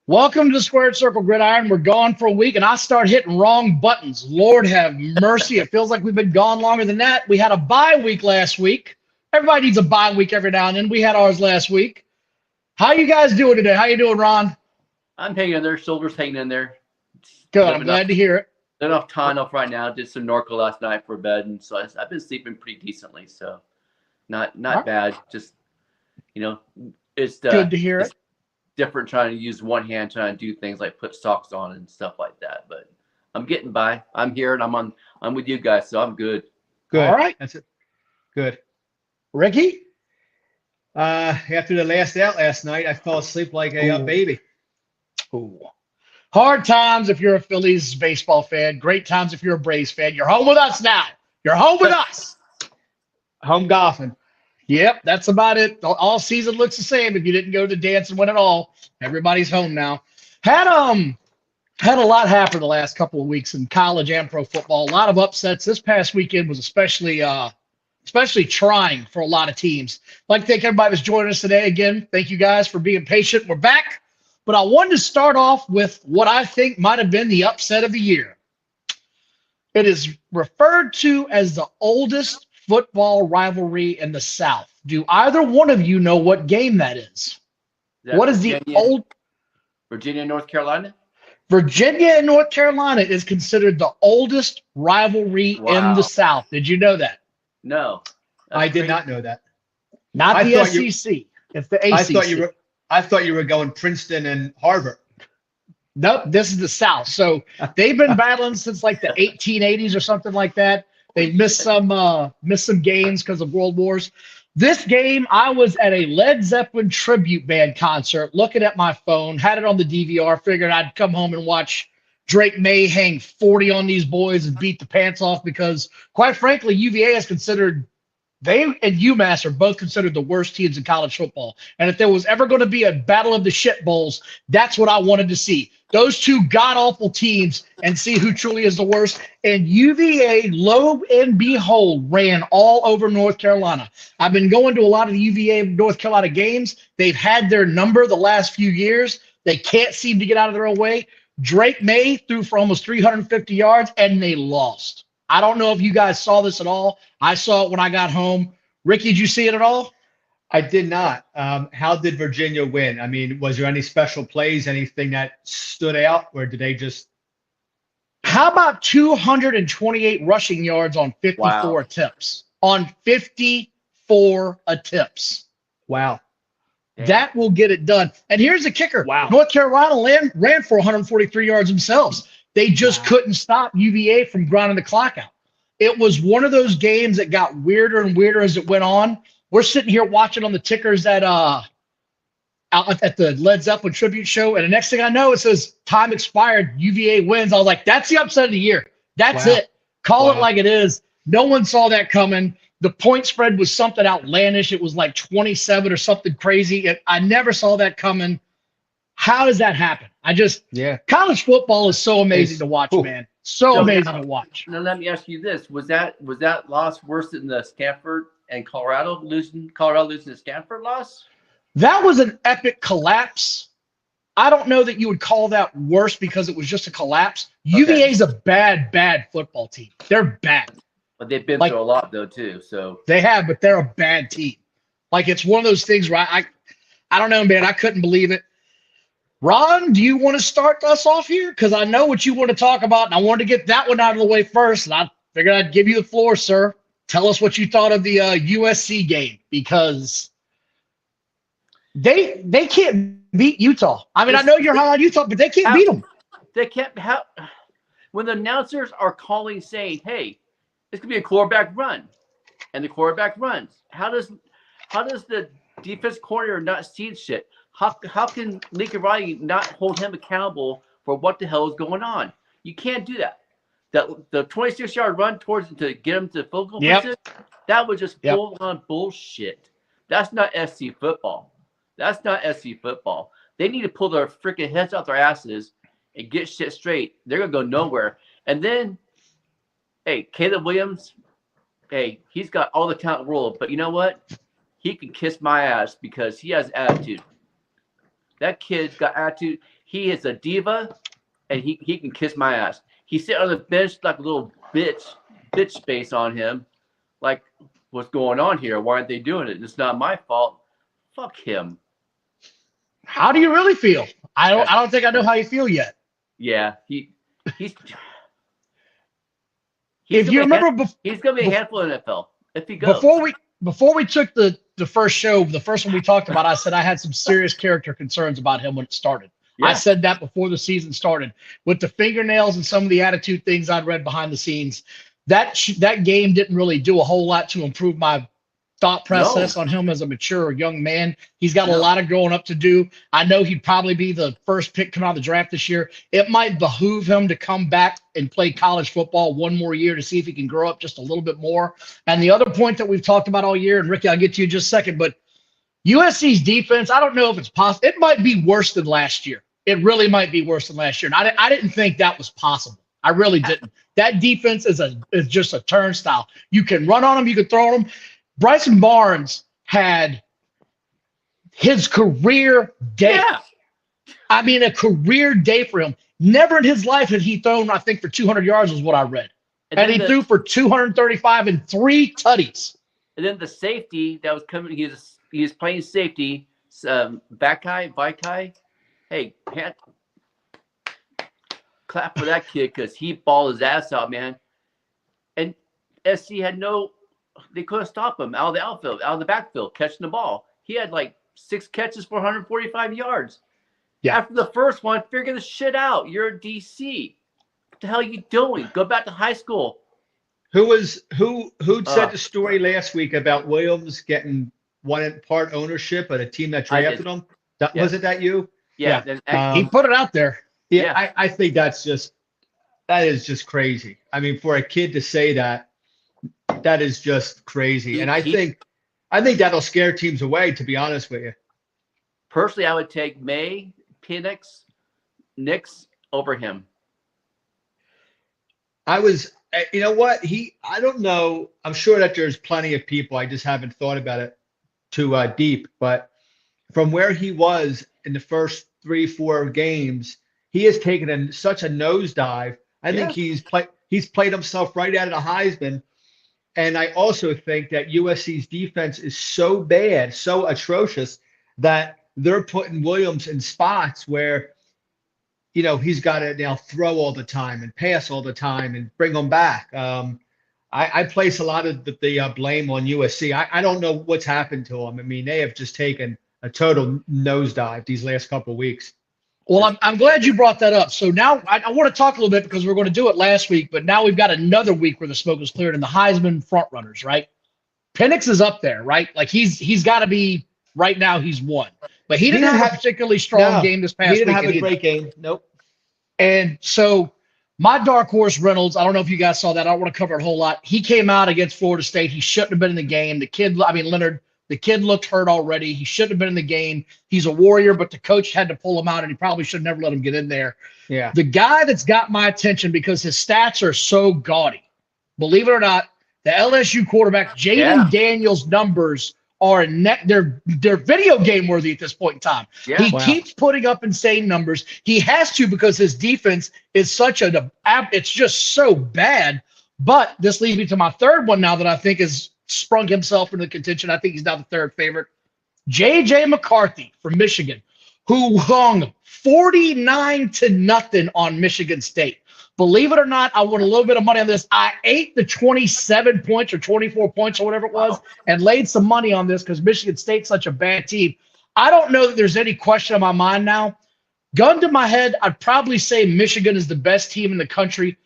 Welcome to the Squared Circle Gridiron. We're gone for a week, and I start hitting wrong buttons. Lord have mercy. It feels like we've been gone longer than that. We had a bye week last week. Everybody needs a bye week every now and then. We had ours last week. How you guys doing today? How you doing, Ron? I'm hanging in there. Shoulders hanging in there. Good. I'm glad to hear it. Enough time off right now. Did some Norco last night for bed, and so I've been sleeping pretty decently. So not right. bad. Just it's good to hear it. Different trying to use one hand, trying to do things like put socks on and stuff like that. But I'm getting by. I'm here and I'm with you guys, so I'm good. Good. All right. That's it. Good. Ricky? After the last out last night, I fell asleep like a baby. Ooh. Hard times if you're a Phillies baseball fan. Great times if you're a Braves fan. You're home with us now. You're home with us. Home golfing. Yep, that's about it. All season looks the same if you didn't go to the dance and win it all. Everybody's home now. Had a lot happen the last couple of weeks in college and pro football. A lot of upsets. This past weekend was especially trying for a lot of teams. I'd like to thank everybody that's joining us today. Again, thank you guys for being patient. We're back. But I wanted to start off with what I think might have been the upset of the year. It is referred to as the oldest football rivalry in the South. Do either one of you know what game that is? What is the old Virginia, North Carolina? Virginia and North Carolina is considered the oldest rivalry in the South. Did you know that? No. I did not know that. Not the SEC. It's the ACC. I thought you were going Princeton and Harvard. Nope, this is the South. So they've been battling since like the 1880s or something like that. They've missed some games because of world wars. This game, I was at a Led Zeppelin tribute band concert, looking at my phone, had it on the DVR, figured I'd come home and watch Drake May hang 40 on these boys and beat the pants off because, quite frankly, UVA is considered – they and UMass are both considered the worst teams in college football. And if there was ever going to be a battle of the shit bowls, that's what I wanted to see. Those two god-awful teams and see who truly is the worst. And UVA, lo and behold, ran all over North Carolina. I've been going to a lot of the UVA North Carolina games. They've had their number the last few years. They can't seem to get out of their own way. Drake May threw for almost 350 yards, and they lost. I don't know if you guys saw this at all. I saw it when I got home. Ricky, did you see it at all? I did not. How did Virginia win? I mean, was there any special plays, anything that stood out, or did they just? How about 228 rushing yards on 54 attempts? On 54 attempts. Wow. That will get it done. And here's the kicker. Wow. North Carolina ran for 143 yards themselves. They just couldn't stop UVA from grinding the clock out. It was one of those games that got weirder and weirder as it went on. We're sitting here watching on the tickers at the Led Zeppelin tribute show, and the next thing I know, it says time expired, UVA wins. I was like, that's the upset of the year. That's it. Call it like it is. No one saw that coming. The point spread was something outlandish. It was like 27 or something crazy. I never saw that coming. How does that happen? College football is so amazing to watch, man. So amazing to watch. Now let me ask you this: was that loss worse than the Stanford and Colorado losing to Stanford loss? That was an epic collapse. I don't know that you would call that worse because it was just a collapse. Okay. UVA is a bad football team. They're bad. But they've been through a lot though too. So they have, but they're a bad team. Like it's one of those things where I don't know, man. I couldn't believe it. Ron, do you want to start us off here? Because I know what you want to talk about, and I wanted to get that one out of the way first. And I figured I'd give you the floor, sir. Tell us what you thought of the USC game, because they can't beat Utah. I mean, I know you're high on Utah, but they can't beat them. They can't. When the announcers are calling, saying, "Hey, it's gonna be a quarterback run," and the quarterback runs, how does the defense coordinator not see shit? How can Lincoln Riley not hold him accountable for what the hell is going on? You can't do that. The 26-yard run towards to get him to field goal position, that was just full-on bullshit. That's not SC football. That's not SC football. They need to pull their freaking heads out their asses and get shit straight. They're going to go nowhere. And then, hey, Caleb Williams, hey, he's got all the talent in the world. But you know what? He can kiss my ass because he has attitude. That kid's got attitude. he is a diva, and he can kiss my ass. He sit on the bench like a little bitch face on him, like, what's going on here? Why aren't they doing it? It's not my fault. Fuck him. How do you really feel? I don't think I know how you feel yet. Yeah, he's If you remember, he's gonna be a handful in the NFL if he goes. Before we took the first show, the first one we talked about, I said I had some serious character concerns about him when it started. Yeah. I said that before the season started. With the fingernails and some of the attitude things I'd read behind the scenes, that game didn't really do a whole lot to improve my thought process on him as a mature young man. He's got a lot of growing up to do. I know he'd probably be the first pick coming out of the draft this year. It might behoove him to come back and play college football one more year to see if he can grow up just a little bit more. And the other point that we've talked about all year, and Ricky, I'll get to you in just a second, but USC's defense, I don't know if it's possible. It might be worse than last year. It really might be worse than last year. And I didn't think that was possible. I really didn't. That defense is just a turnstile. You can run on them. You can throw on them. Bryson Barnes had his career day. Yeah. I mean, a career day for him. Never in his life had he thrown, I think, for 200 yards was what I read. And he threw for 235 and 3 tutties. And then the safety that was coming, he was playing safety, Vikai. Hey, clap for that kid because he balled his ass out, man. And SC had they couldn't stop him out of the outfield, out of the backfield, catching the ball. He had like 6 catches for 145 yards. Yeah. After the first one, figure this shit out. You're a DC. What the hell are you doing? Go back to high school. Who said the story last week about Williams getting part ownership of the team that drafted him? Was it that you? Yeah. He put it out there. Yeah. I think that is just crazy. I mean, for a kid to say that is just crazy. And I think that'll scare teams away, to be honest with you. Personally, I would take Penix over him. You know what? I don't know. I'm sure that there's plenty of people. I just haven't thought about it too deep. But from where he was in the first 3-4 games, he has taken such a nosedive. I think he's played himself right out of the Heisman. And I also think that USC's defense is so bad, so atrocious, that they're putting Williams in spots where, he's got to now throw all the time and pass all the time and bring them back. I place a lot of the blame on USC. I don't know what's happened to them. I mean, they have just taken a total nosedive these last couple of weeks. Well, I'm glad you brought that up. So now I want to talk a little bit because we were going to do it last week, but now we've got another week where the smoke is cleared and the Heisman front runners, right? Penix is up there, right? Like he's got to be right now. He's won, but he didn't have a particularly strong game this past week. He didn't have a great game. Nope. And so my dark horse Reynolds, I don't know if you guys saw that. I don't want to cover it a whole lot. He came out against Florida State. He shouldn't have been in the game. Leonard, the kid looked hurt already. He shouldn't have been in the game. He's a warrior, but the coach had to pull him out, and he probably should have never let him get in there. Yeah. The guy that's got my attention because his stats are so gaudy, believe it or not, the LSU quarterback, Jaden Daniels' numbers are they're video game worthy at this point in time. Yeah. He keeps putting up insane numbers. He has to because his defense is it's just so bad. But this leads me to my third one now that I think has sprung himself into contention. I think he's now the third favorite. J.J. McCarthy from Michigan, who hung 49-0 on Michigan State. Believe it or not, I won a little bit of money on this. I ate the 27 points or 24 points or whatever it was and laid some money on this because Michigan State's such a bad team. I don't know that there's any question in my mind now. Gun to my head, I'd probably say Michigan is the best team in the country.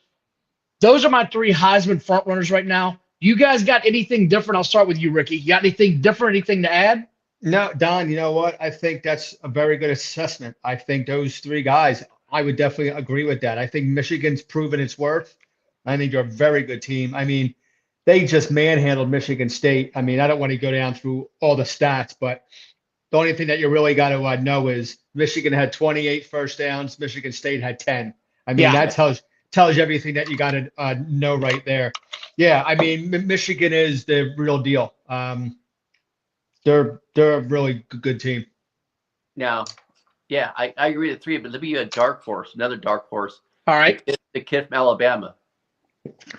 Those are my 3 Heisman frontrunners right now. You guys got anything different? I'll start with you, Ricky. You got anything different, anything to add? No, Don, you know what? I think that's a very good assessment. I think those 3 guys, I would definitely agree with that. I think Michigan's proven its worth. I think they're a very good team. I mean, they just manhandled Michigan State. I mean, I don't want to go down through all the stats, but the only thing that you really got to know is Michigan had 28 first downs. Michigan State had 10. I mean, that tells you everything that you got to know right there. Yeah, I mean, Michigan is the real deal. They're a really good team. Now, Yeah, I agree with 3, but let me give you a dark horse, another dark horse. All right. The kid from Alabama.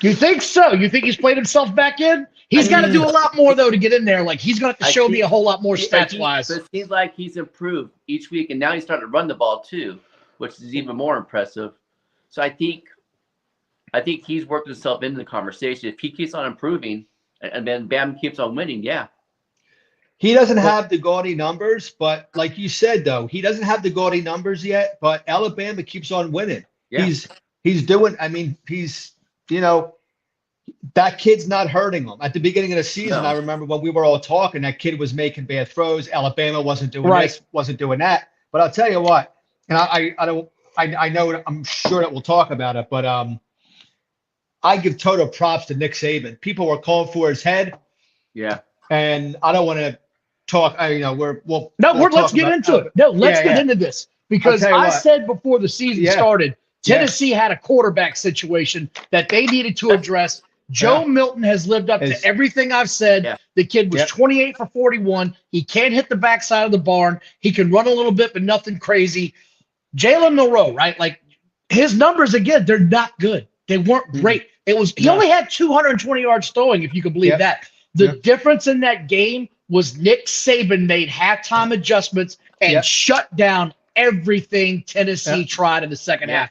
You think so? You think he's played himself back in? He's got to do a lot more, though, to get in there. Like, he's going to have to show me a whole lot more stats-wise. But it seems like he's improved each week, and now he's starting to run the ball, too, which is even more impressive. So I think he's worked himself into the conversation. If he keeps on improving and then Bam keeps on winning, yeah. He doesn't have the gaudy numbers, but like you said, though, he doesn't have the gaudy numbers yet, but Alabama keeps on winning. Yeah. He's doing, I mean, that kid's not hurting him. At the beginning of the season, I remember when we were all talking, that kid was making bad throws. Alabama wasn't doing this, wasn't doing that. But I'll tell you what, and I know, I'm sure that we'll talk about it, but I give total props to Nick Saban. People were calling for his head. Yeah. And I don't want to talk. Let's get into it. No, let's get into this, because I said before the season started, Tennessee had a quarterback situation that they needed to address. Joe Milton has lived up to everything I've said. Yeah. The kid was 28 for 41. He can't hit the backside of the barn. He can run a little bit, but nothing crazy. Jalen Milroe, right? Like, his numbers, again, they're not good. They weren't great. He only had 220 yards throwing, if you can believe that. The difference in that game was Nick Saban made halftime adjustments and shut down everything Tennessee tried in the second half.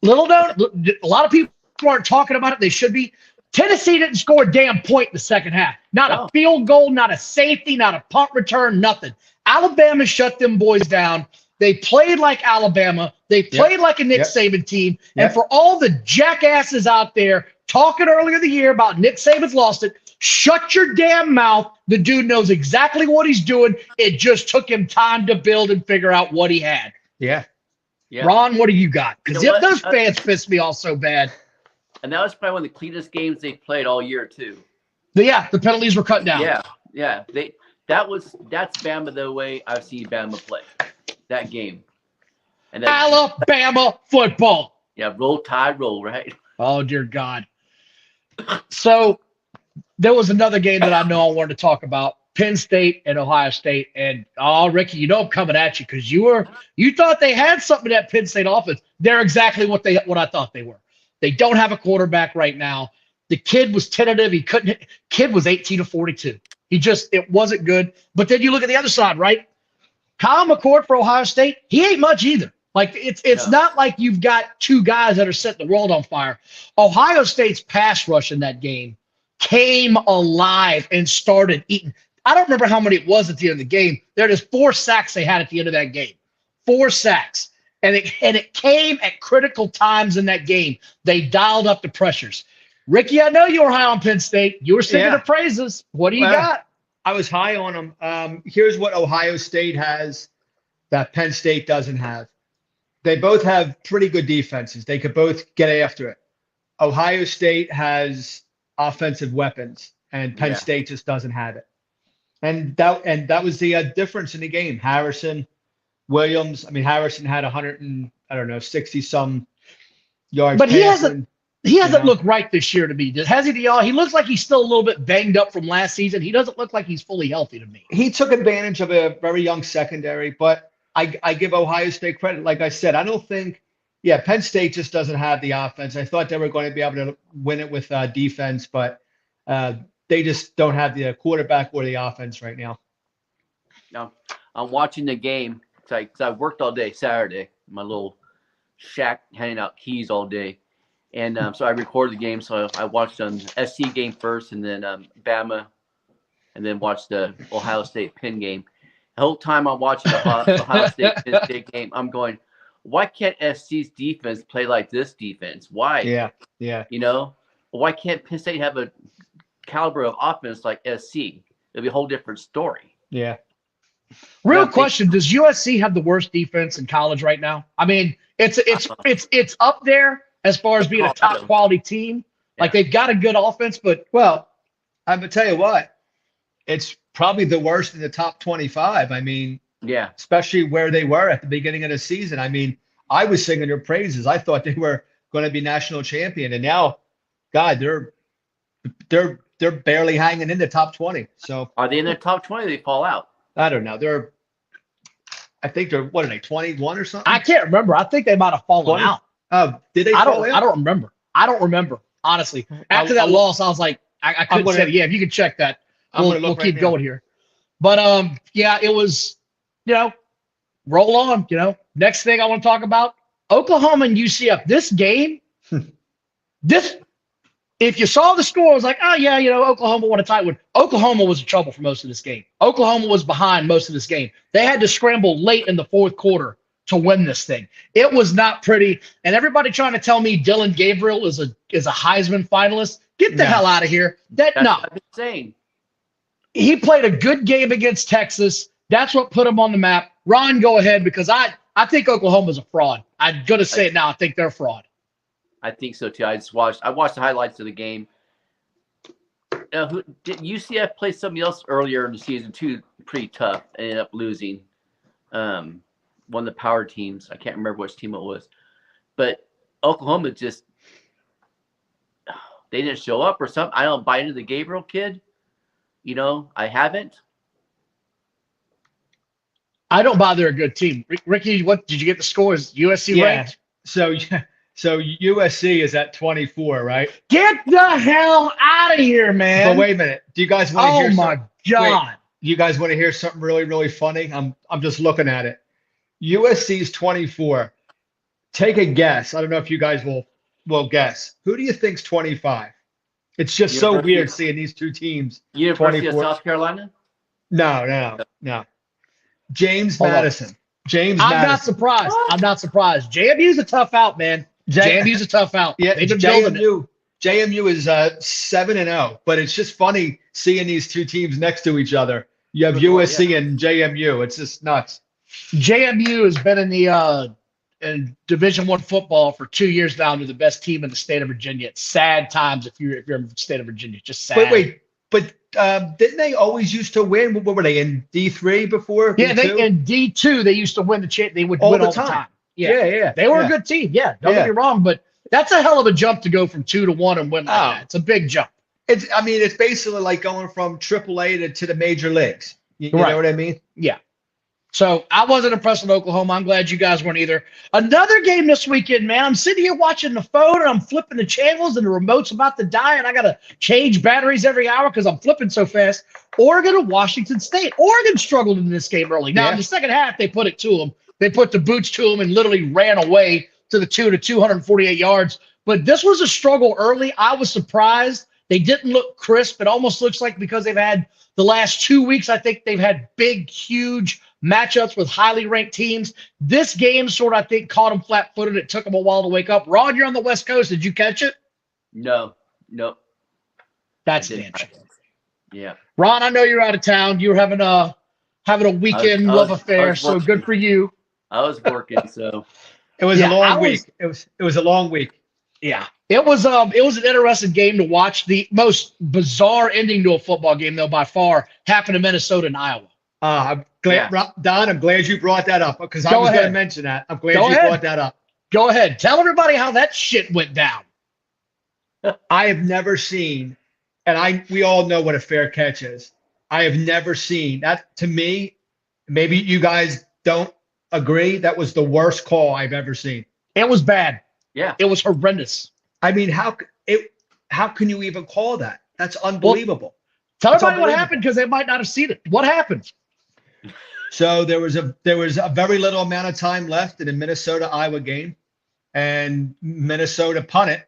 A lot of people aren't talking about it. They should be. Tennessee didn't score a damn point in the second half. Not a field goal, not a safety, not a punt return, nothing. Alabama shut them boys down. They played like Alabama. They played like a Nick Saban team. And for all the jackasses out there talking earlier in the year about Nick Saban's lost it, shut your damn mouth. The dude knows exactly what he's doing. It just took him time to build and figure out what he had. Yeah. Ron, what do you got? Because those fans pissed me off so bad. And that was probably one of the cleanest games they played all year, too. The penalties were cut down. Yeah. That's Bama the way I've seen Bama play. That game. And then, Alabama football. Yeah, roll tide, roll, right? Oh, dear God. So there was another game that I know I wanted to talk about. Penn State and Ohio State. And, Ricky, I'm coming at you because you thought they had something in that Penn State offense. They're exactly what I thought they were. They don't have a quarterback right now. The kid was tentative. He couldn't hit. Kid was 18 of 42. It wasn't good. But then you look at the other side, right? Kyle McCord for Ohio State, he ain't much either. Like, it's not like you've got two guys that are setting the world on fire. Ohio State's pass rush in that game came alive and started eating. I don't remember how many it was at the end of the game. There was 4 sacks they had at the end of that game. 4 sacks. And it came at critical times in that game. They dialed up the pressures. Ricky, I know you were high on Penn State. You were singing the praises. What do you got? I was high on them. Here's what Ohio State has that Penn State doesn't have. They both have pretty good defenses. They could both get after it. Ohio State has offensive weapons, and Penn State just doesn't have it. And that was the difference in the game. Harrison, Williams. I mean, Harrison had 60 some yards. But he hasn't looked right this year to me. Has he? He looks like he's still a little bit banged up from last season. He doesn't look like he's fully healthy to me. He took advantage of a very young secondary, but I give Ohio State credit. Like I said, I don't think. Yeah, Penn State just doesn't have the offense. I thought they were going to be able to win it with defense, but they just don't have the quarterback or the offense right now. No, I'm watching the game because I worked all day Saturday, my little shack handing out keys all day. And so I recorded the game. So I watched SC game first and then Bama and then watched the Ohio State Penn game. The whole time I'm watching the Ohio State Penn State game, I'm going, why can't SC's defense play like this defense? Why? Yeah. Why can't Penn State have a caliber of offense like SC? It'll be a whole different story. Yeah. Real question: does USC have the worst defense in college right now? I mean, it's up there as far as being a top quality team. Yeah. Like, they've got a good offense, but I'm gonna tell you what, it's probably the worst in the top 25. I mean, especially where they were at the beginning of the season. I mean, I was singing their praises. I thought they were going to be national champion, and now, God, they're barely hanging in the top 20. So are they in the top 20? They fall out. I don't know. I think they're, what are they, 21 or something? I can't remember. I think they might have fallen 20? out. Oh, did they I fall out? don't remember. I don't remember, honestly. After that loss, I was like, I couldn't say, yeah, if you can check that, we'll keep going here. But yeah, it was, roll on, Next thing I want to talk about, Oklahoma and UCF. This game, if you saw the score, it was like, oh yeah, Oklahoma won a tight one. Oklahoma was in trouble for most of this game. Oklahoma was behind most of this game. They had to scramble late in the fourth quarter to win this thing. It was not pretty. And everybody trying to tell me Dylan Gabriel is a Heisman finalist. Get the hell out of here. That's what I'm saying. He played a good game against Texas. That's what put him on the map. Ron, go ahead, because I think Oklahoma's a fraud. I'm gonna say it now. I think they're a fraud. I think so too. I watched the highlights of the game. Did UCF play somebody else earlier in the season too? Pretty tough. Ended up losing. One of the power teams. I can't remember which team it was, but Oklahoma just they didn't show up or something. I don't buy into the Gabriel kid. I haven't. I don't buy they're a good team. Ricky, what did you get the scores? USC ranked? So USC is at 24, right? Get the hell out of here, man. But wait a minute. Do you guys want to hear something? Oh my God. Wait, you guys want to hear something really, really funny? I'm just looking at it. USC's 24. Take a guess. I don't know if you guys will guess. Who do you think's 25? It's just so weird seeing these two teams. University of South Carolina? No. James Madison. James Madison. I'm not surprised. JMU's a tough out, man. JMU's a tough out. Yeah, they've been building it. JMU is 7-0, but it's just funny seeing these two teams next to each other. You have USC and JMU. It's just nuts. JMU has been in the in Division I football for 2 years now. They're the best team in the state of Virginia. It's sad times if you're in the state of Virginia. Just sad. But didn't they always used to win? What were they in D3 before? Yeah, D2? in D2 they used to win the They would win all the time. Yeah. They were a good team. Yeah, don't get me wrong, but that's a hell of a jump to go from 2 to 1 and win like that. It's a big jump. It's basically like going from AAA to the major leagues. You know what I mean? Yeah. So I wasn't impressed with Oklahoma. I'm glad you guys weren't either. Another game this weekend, man. I'm sitting here watching the phone and I'm flipping the channels and the remote's about to die and I got to change batteries every hour because I'm flipping so fast. Oregon and Washington State. Oregon struggled in this game early. Now, in the second half, they put it to them. They put the boots to them and literally ran away to the 248 yards. But this was a struggle early. I was surprised. They didn't look crisp. It almost looks like because they've had the last 2 weeks, I think they've had big, huge matchups with highly ranked teams. This game sort of, I think, caught them flat-footed. It took them a while to wake up. Ron, you're on the West Coast. Did you catch it? No. That's damn shame. Yeah. Ron, I know you're out of town. You were having a weekend love affair, so good for you. I was working, so it was a long week. It was a long week. Yeah. It was an interesting game to watch. The most bizarre ending to a football game, though, by far, happened in Minnesota and Iowa. I'm glad, Don, I'm glad you brought that up because I was going to mention that. I'm glad you brought that up. Go ahead. Tell everybody how that shit went down. I have never seen, and we all know what a fair catch is. I have never seen that. To me, maybe you guys don't agree. That was the worst call I've ever seen. It was bad. Yeah. It was horrendous. I mean, how can you even call that? That's unbelievable. Tell everybody what happened because they might not have seen it. What happened? So there was a very little amount of time left in the Minnesota-Iowa game, and Minnesota punted.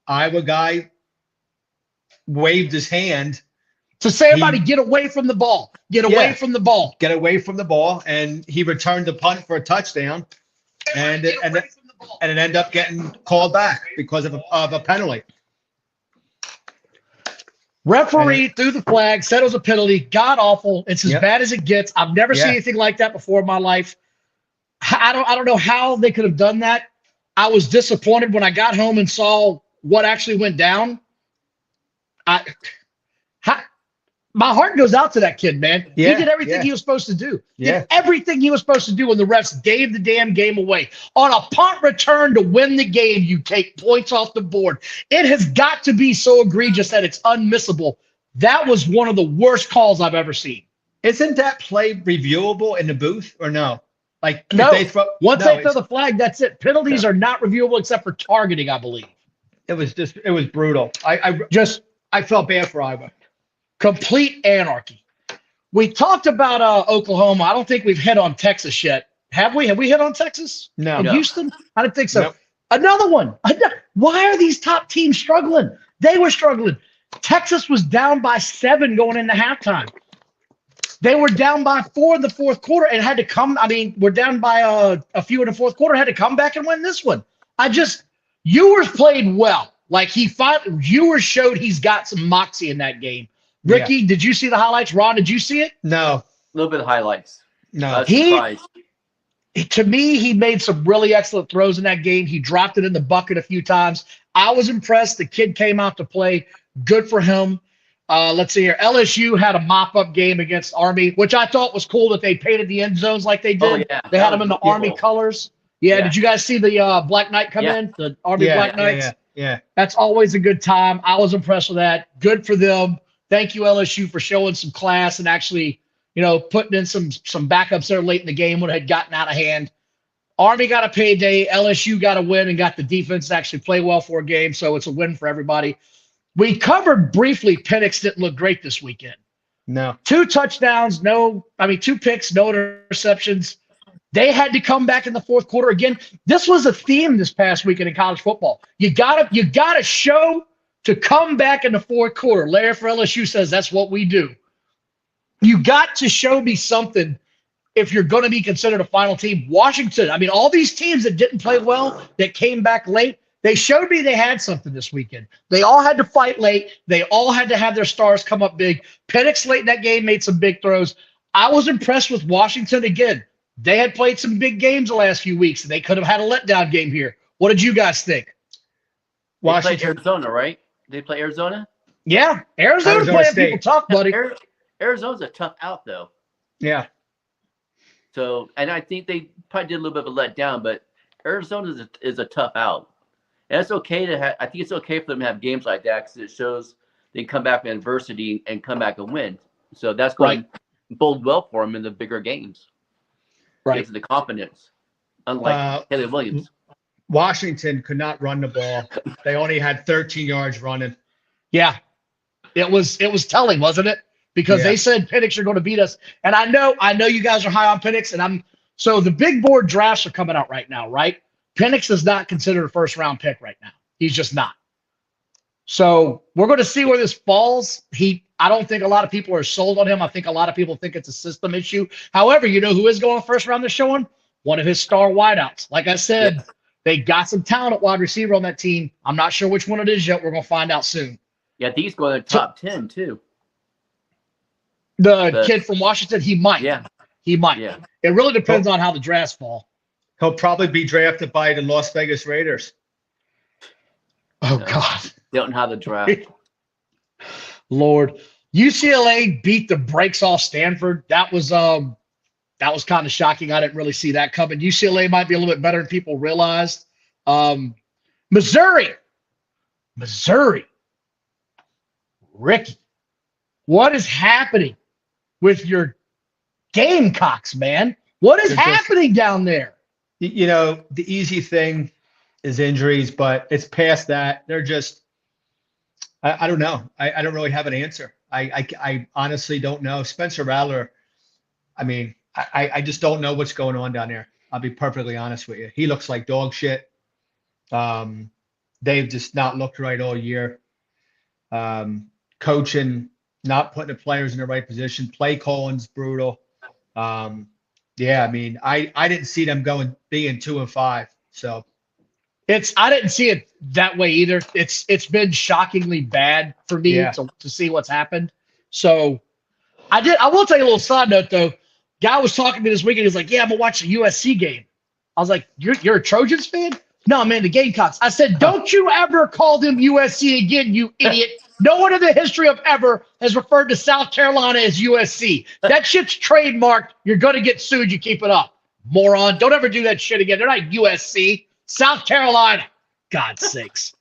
Iowa guy waved his hand to say, everybody, get away from the ball. Get away from the ball. Get away from the ball, and he returned the punt for a touchdown, and it ended up getting called back because of a penalty. Referee threw the flag, said it was a penalty. God awful. It's as bad as it gets. I've never seen anything like that before in my life. I don't know how they could have done that. I was disappointed when I got home and saw what actually went down. My heart goes out to that kid, man. He did everything he was supposed to do. Did everything he was supposed to do, and the refs gave the damn game away. On a punt return to win the game, you take points off the board. It has got to be so egregious that it's unmissable. That was one of the worst calls I've ever seen. Isn't that play reviewable in the booth or no? Like No. if they throw, Once no, they throw the flag, that's it. Penalties are not reviewable except for targeting, I believe. it was brutal. Just I felt bad for Iowa. complete anarchy. We talked about Oklahoma. I don't think we've hit on Texas yet. Have we? Have we hit on Texas? No. In No. Houston? I didn't think so. Nope. Another one. Why are these top teams struggling? They were struggling. Texas was down by 7 going into halftime. They were down by 4 in the fourth quarter and had to come. I mean, we're down by a few in the fourth quarter, had to come back and win this one. Ewers played well. Like Ewers showed he's got some moxie in that game. Ricky, did you see the highlights? Ron, did you see it? No. A little bit of highlights. No. Surprised. To me, he made some really excellent throws in that game. He dropped it in the bucket a few times. I was impressed. The kid came out to play. Good for him. Let's see here. LSU had a mop-up game against Army, which I thought was cool that they painted the end zones like they did. Oh, yeah. They That had them was in the cool. Army colors. Yeah, Yeah. Did you guys see the Black Knight come Yeah. in? The Army Black Knights? Yeah. That's always a good time. I was impressed with that. Good for them. Thank you, LSU, for showing some class and actually, putting in some backups there late in the game when it had gotten out of hand. Army got a payday. LSU got a win and got the defense to actually play well for a game, so it's a win for everybody. We covered briefly Penix didn't look great this weekend. No. 2 touchdowns, 2 picks, no interceptions. They had to come back in the fourth quarter again. This was a theme this past weekend in college football. You gotta show to come back in the fourth quarter. Larry for LSU says that's what we do. You got to show me something if you're going to be considered a final team. Washington, all these teams that didn't play well, that came back late, they showed me they had something this weekend. They all had to fight late. They all had to have their stars come up big. Penix late in that game made some big throws. I was impressed with Washington again. They had played some big games the last few weeks, and they could have had a letdown game here. What did you guys think? They played Arizona, right? They play Arizona? Yeah, Arizona playing State. people tough, buddy. Arizona's a tough out, though. Yeah. So, and I think they probably did a little bit of a letdown, but Arizona is a tough out. And it's okay to have. I think it's okay for them to have games like that because it shows they can come back from adversity and come back and win. So that's going to bode well for them in the bigger games. Right. Gives the confidence, unlike Haley Williams. Washington could not run the ball. They only had 13 yards running. Yeah, it was telling, wasn't it? Because they said Penix are going to beat us, and I know you guys are high on Penix, and so the big board drafts are coming out right now, right? Penix is not considered a first round pick right now. He's just not. So we're going to see where this falls. I don't think a lot of people are sold on him. I think a lot of people think it's a system issue. However, you know who is going first round? They're showing one of his star wideouts. Like I said, they got some talent at wide receiver on that team. I'm not sure which one it is yet. We're going to find out soon. Yeah, these go in the top 10 too. The kid from Washington, he might. Yeah. He might. Yeah. It really depends on how the drafts fall. He'll probably be drafted by the Las Vegas Raiders. Oh, God. Don't know how the draft. Lord. UCLA beat the brakes off Stanford. That was kind of shocking. I didn't really see that coming. UCLA might be a little bit better than people realized. Missouri. Ricky, what is happening with your Gamecocks, man? What is happening down there? The easy thing is injuries, but it's past that. They're just, I don't know. I don't really have an answer. I honestly don't know. Spencer Rattler, I just don't know what's going on down there. I'll be perfectly honest with you. He looks like dog shit. They've just not looked right all year. Coaching, not putting the players in the right position. Play calling's brutal. I didn't see them being 2-5. So I didn't see it that way either. It's been shockingly bad for me to see what's happened. So I will tell you a little side note though. Guy was talking to me this weekend. He was like, "Yeah, I'm gonna watch the USC game." I was like, "You're a Trojans fan?" "No, man, the Gamecocks." I said, "Don't you ever call them USC again, you idiot." No one in the history of ever has referred to South Carolina as USC. That shit's trademarked. You're going to get sued. You keep it up. Moron. Don't ever do that shit again. They're not USC. South Carolina. God's sakes.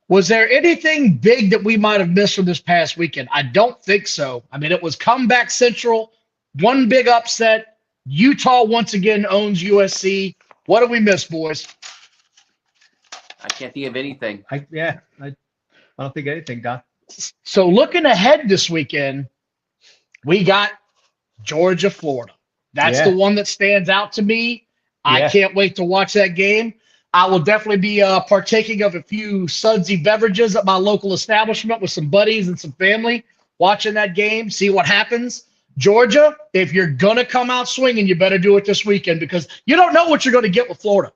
Was there anything big that we might have missed from this past weekend? I don't think so. It was comeback central, one big upset. Utah once again owns USC. What do we miss, boys? I can't think of anything. I don't think anything, Don. So looking ahead this weekend, we got Georgia, Florida. That's Yeah. the one that stands out to me. I Yeah. can't wait to watch that game. I will definitely be partaking of a few sudsy beverages at my local establishment with some buddies and some family, watching that game, see what happens. Georgia, if you're going to come out swinging, you better do it this weekend because you don't know what you're going to get with Florida.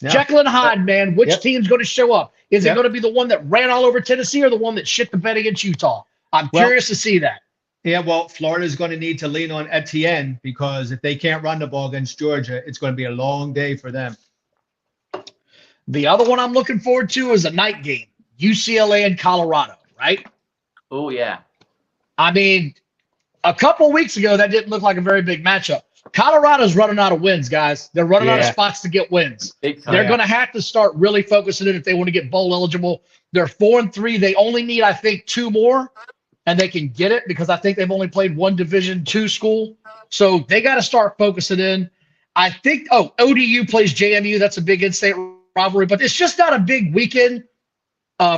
No. Jekyll and Hyde, man. Which Yep. team's going to show up? Is it Yep. going to be the one that ran all over Tennessee or the one that shit the bed against Utah? I'm curious to see that. Yeah, well, Florida is going to need to lean on Etienne because if they can't run the ball against Georgia, it's going to be a long day for them. The other one I'm looking forward to is a night game, UCLA and Colorado, right? Oh yeah. I mean, a couple of weeks ago, that didn't look like a very big matchup. Colorado's running out of wins, guys. They're running out of Yeah. spots to get wins. Big time. They're going to have to start really focusing in if they want to get bowl eligible. They're 4-3. They only need, I think, 2 more, and they can get it because I think they've only played one Division II school. So they got to start focusing in. I think, ODU plays JMU. That's a big in-state rivalry, but it's just not a big weekend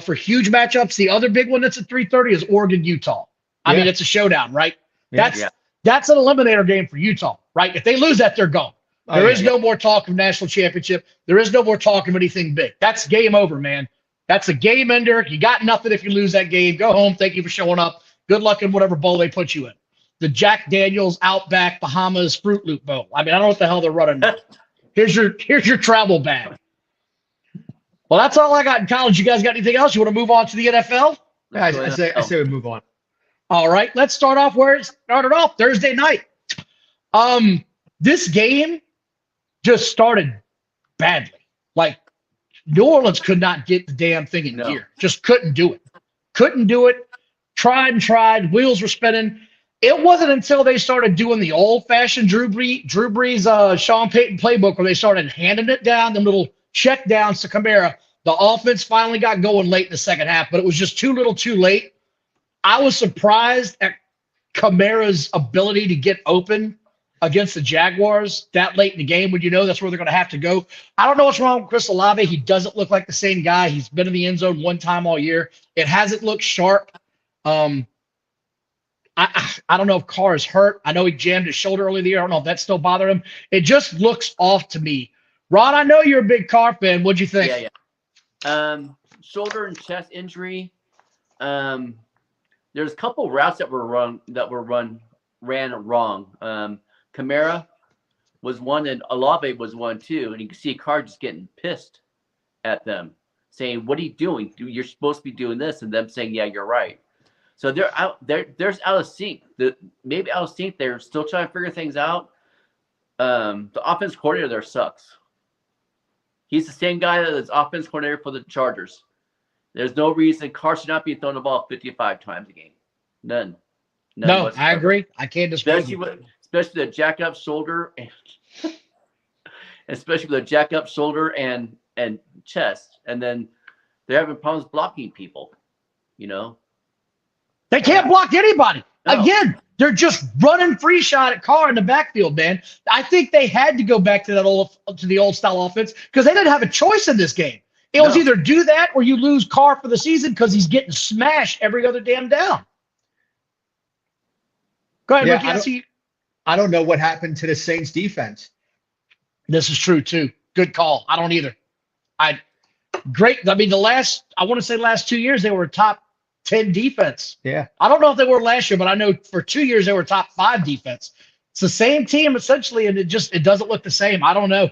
for huge matchups. The other big one that's at 3:30 is Oregon-Utah. I mean, it's a showdown, right? Yeah. That's an eliminator game for Utah, right? If they lose that, they're gone. There is no more talk of national championship. There is no more talk of anything big. That's game over, man. That's a game ender. You got nothing if you lose that game. Go home. Thank you for showing up. Good luck in whatever bowl they put you in. The Jack Daniels Outback Bahamas Fruit Loop Bowl. I mean, I don't know what the hell they're running. Here's your travel bag. Well, that's all I got in college. You guys got anything else? You want to move on to the NFL? Yeah, I say we move on. All right, let's start off where it started off, Thursday night. This game just started badly. Like, New Orleans could not get the damn thing in gear. Just couldn't do it. Couldn't do it. Tried and tried. Wheels were spinning. It wasn't until they started doing the old-fashioned Drew Brees, Sean Payton playbook where they started handing it down, them little check downs to Kamara. The offense finally got going late in the second half, but it was just too little too late. I was surprised at Kamara's ability to get open against the Jaguars that late in the game when you know that's where they're going to have to go. I don't know what's wrong with Chris Olave. He doesn't look like the same guy. He's been in the end zone one time all year. It hasn't looked sharp. I don't know if Carr is hurt. I know he jammed his shoulder earlier in the year. I don't know if that still bothered him. It just looks off to me. Ron, I know you're a big Carr fan. What'd you think? Yeah. Shoulder and chest injury. There's a couple routes that ran wrong. Kamara was one and Olave was one too, and you can see Carr just getting pissed at them, saying, "What are you doing? You're supposed to be doing this," and them saying, "Yeah, you're right." So they're out. There's out of sync. Maybe out of sync. They're still trying to figure things out. The offense coordinator there sucks. He's the same guy that is offense coordinator for the Chargers. There's no reason Carr should not be throwing the ball 55 times a game. None No, whatsoever. I agree. I can't disagree. Especially the jack up shoulder and chest, and then they're having problems blocking people. You know, They can't block anybody. No. Again, they're just running free shot at Carr in the backfield, man. I think they had to go back to the old style offense because they didn't have a choice in this game. It was either do that or you lose Carr for the season because he's getting smashed every other damn down. Go ahead, Yeah, Ricky. I don't know what happened to the Saints defense. This is true too. Good call. I don't either. Great. I mean, the last 2 years they were top 10 defense. Yeah. I don't know if they were last year, but I know for 2 years they were top 5 defense. It's the same team essentially, and it doesn't look the same. I don't know.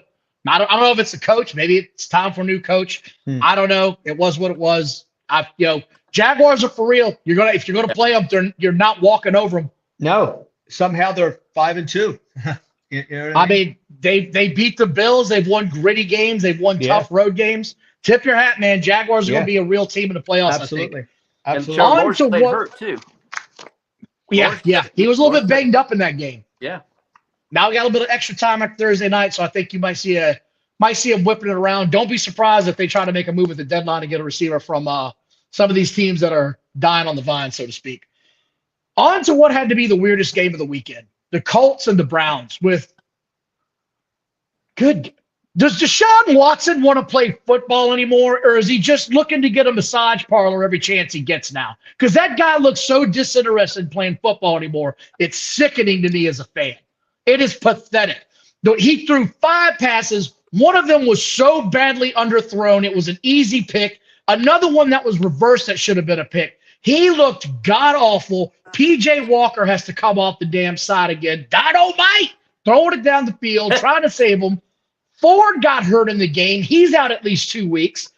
I don't know if it's the coach. Maybe it's time for a new coach. I don't know. It was what it was. Jaguars are for real. If you're gonna play them, you're not walking over them. No. Somehow they're 5-2. You know what I mean, they beat the Bills. They've won gritty games. They've won tough road games. Tip your hat, man. Jaguars are going to be a real team in the playoffs. Absolutely. I think. Absolutely. And On to played what- hurt too. Yeah. He was a little bit banged up in that game. Yeah. Now we got a little bit of extra time after Thursday night, so I think you might see him whipping it around. Don't be surprised if they try to make a move at the deadline to get a receiver from some of these teams that are dying on the vine, so to speak. On to what had to be the weirdest game of the weekend. The Colts and the Browns with Good. Does Deshaun Watson want to play football anymore, or is he just looking to get a massage parlor every chance he gets now? Because that guy looks so disinterested in playing football anymore. It's sickening to me as a fan. It is pathetic. He threw 5 passes. One of them was so badly underthrown, it was an easy pick. Another one that was reversed that should have been a pick. He looked god-awful. P.J. Walker has to come off the damn side again. Dynamite! Throwing it down the field, trying to save him. Ford got hurt in the game. He's out at least 2 weeks.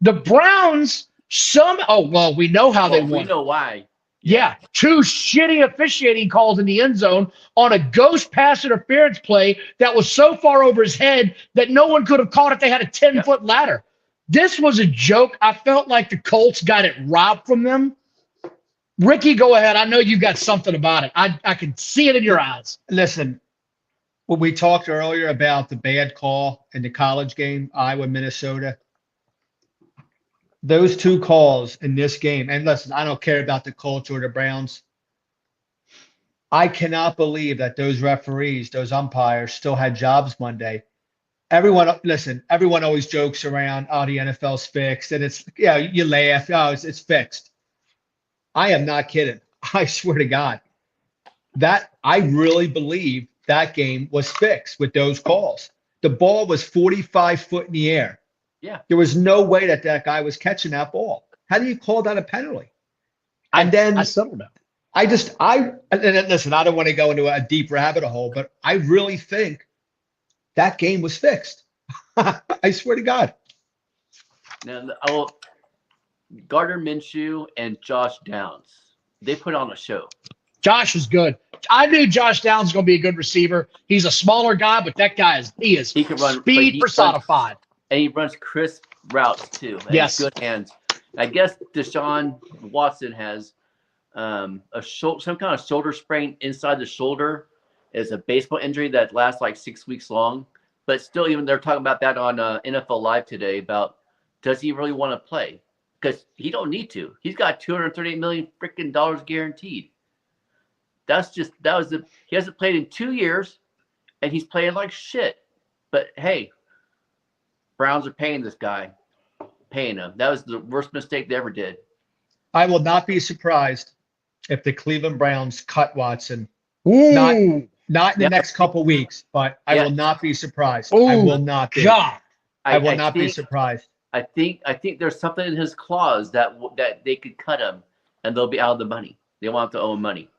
The Browns, we know how they won. We know why. Yeah, 2 shitty officiating calls in the end zone on a ghost pass interference play that was so far over his head that no one could have caught it. They had a 10-foot ladder. This was a joke. I felt like the Colts got it robbed from them. Ricky, go ahead. I know you got something about it. I can see it in your eyes. Listen, when we talked earlier about the bad call in the college game, Iowa, Minnesota, those 2 calls in this game, and listen, I don't care about the Colts or the Browns. I cannot believe that those referees, those umpires still had jobs Monday. Everyone always jokes around, oh, the NFL's fixed. And you laugh, oh, it's fixed. I am not kidding. I swear to God. That I really believe that game was fixed with those calls. The ball was 45 foot in the air. Yeah. There was no way that guy was catching that ball. How do you call that a penalty? And then I settled that. Listen, I don't want to go into a deep rabbit hole, but I really think that game was fixed. I swear to God. Now, Gardner Minshew and Josh Downs, they put on a show. Josh is good. I knew Josh Downs was going to be a good receiver. He's a smaller guy, but that guy he can run speed personified. And he runs crisp routes too. And yes. Good hands. I guess Deshaun Watson has some kind of shoulder sprain inside the shoulder. It's a baseball injury that lasts like 6 weeks long. But still, even they're talking about that on NFL Live today about does he really want to play? Because he don't need to. He's got $238 million freaking dollars guaranteed. He hasn't played in 2 years, and he's playing like shit. But hey, Browns are paying this guy, paying him. That was the worst mistake they ever did. I will not be surprised if the Cleveland Browns cut Watson. Ooh. Not in the next couple weeks, but I will not be surprised. Ooh, I will not be. God. I will not be surprised. I think there's something in his clause that they could cut him, and they'll be out of the money. They want to owe him money.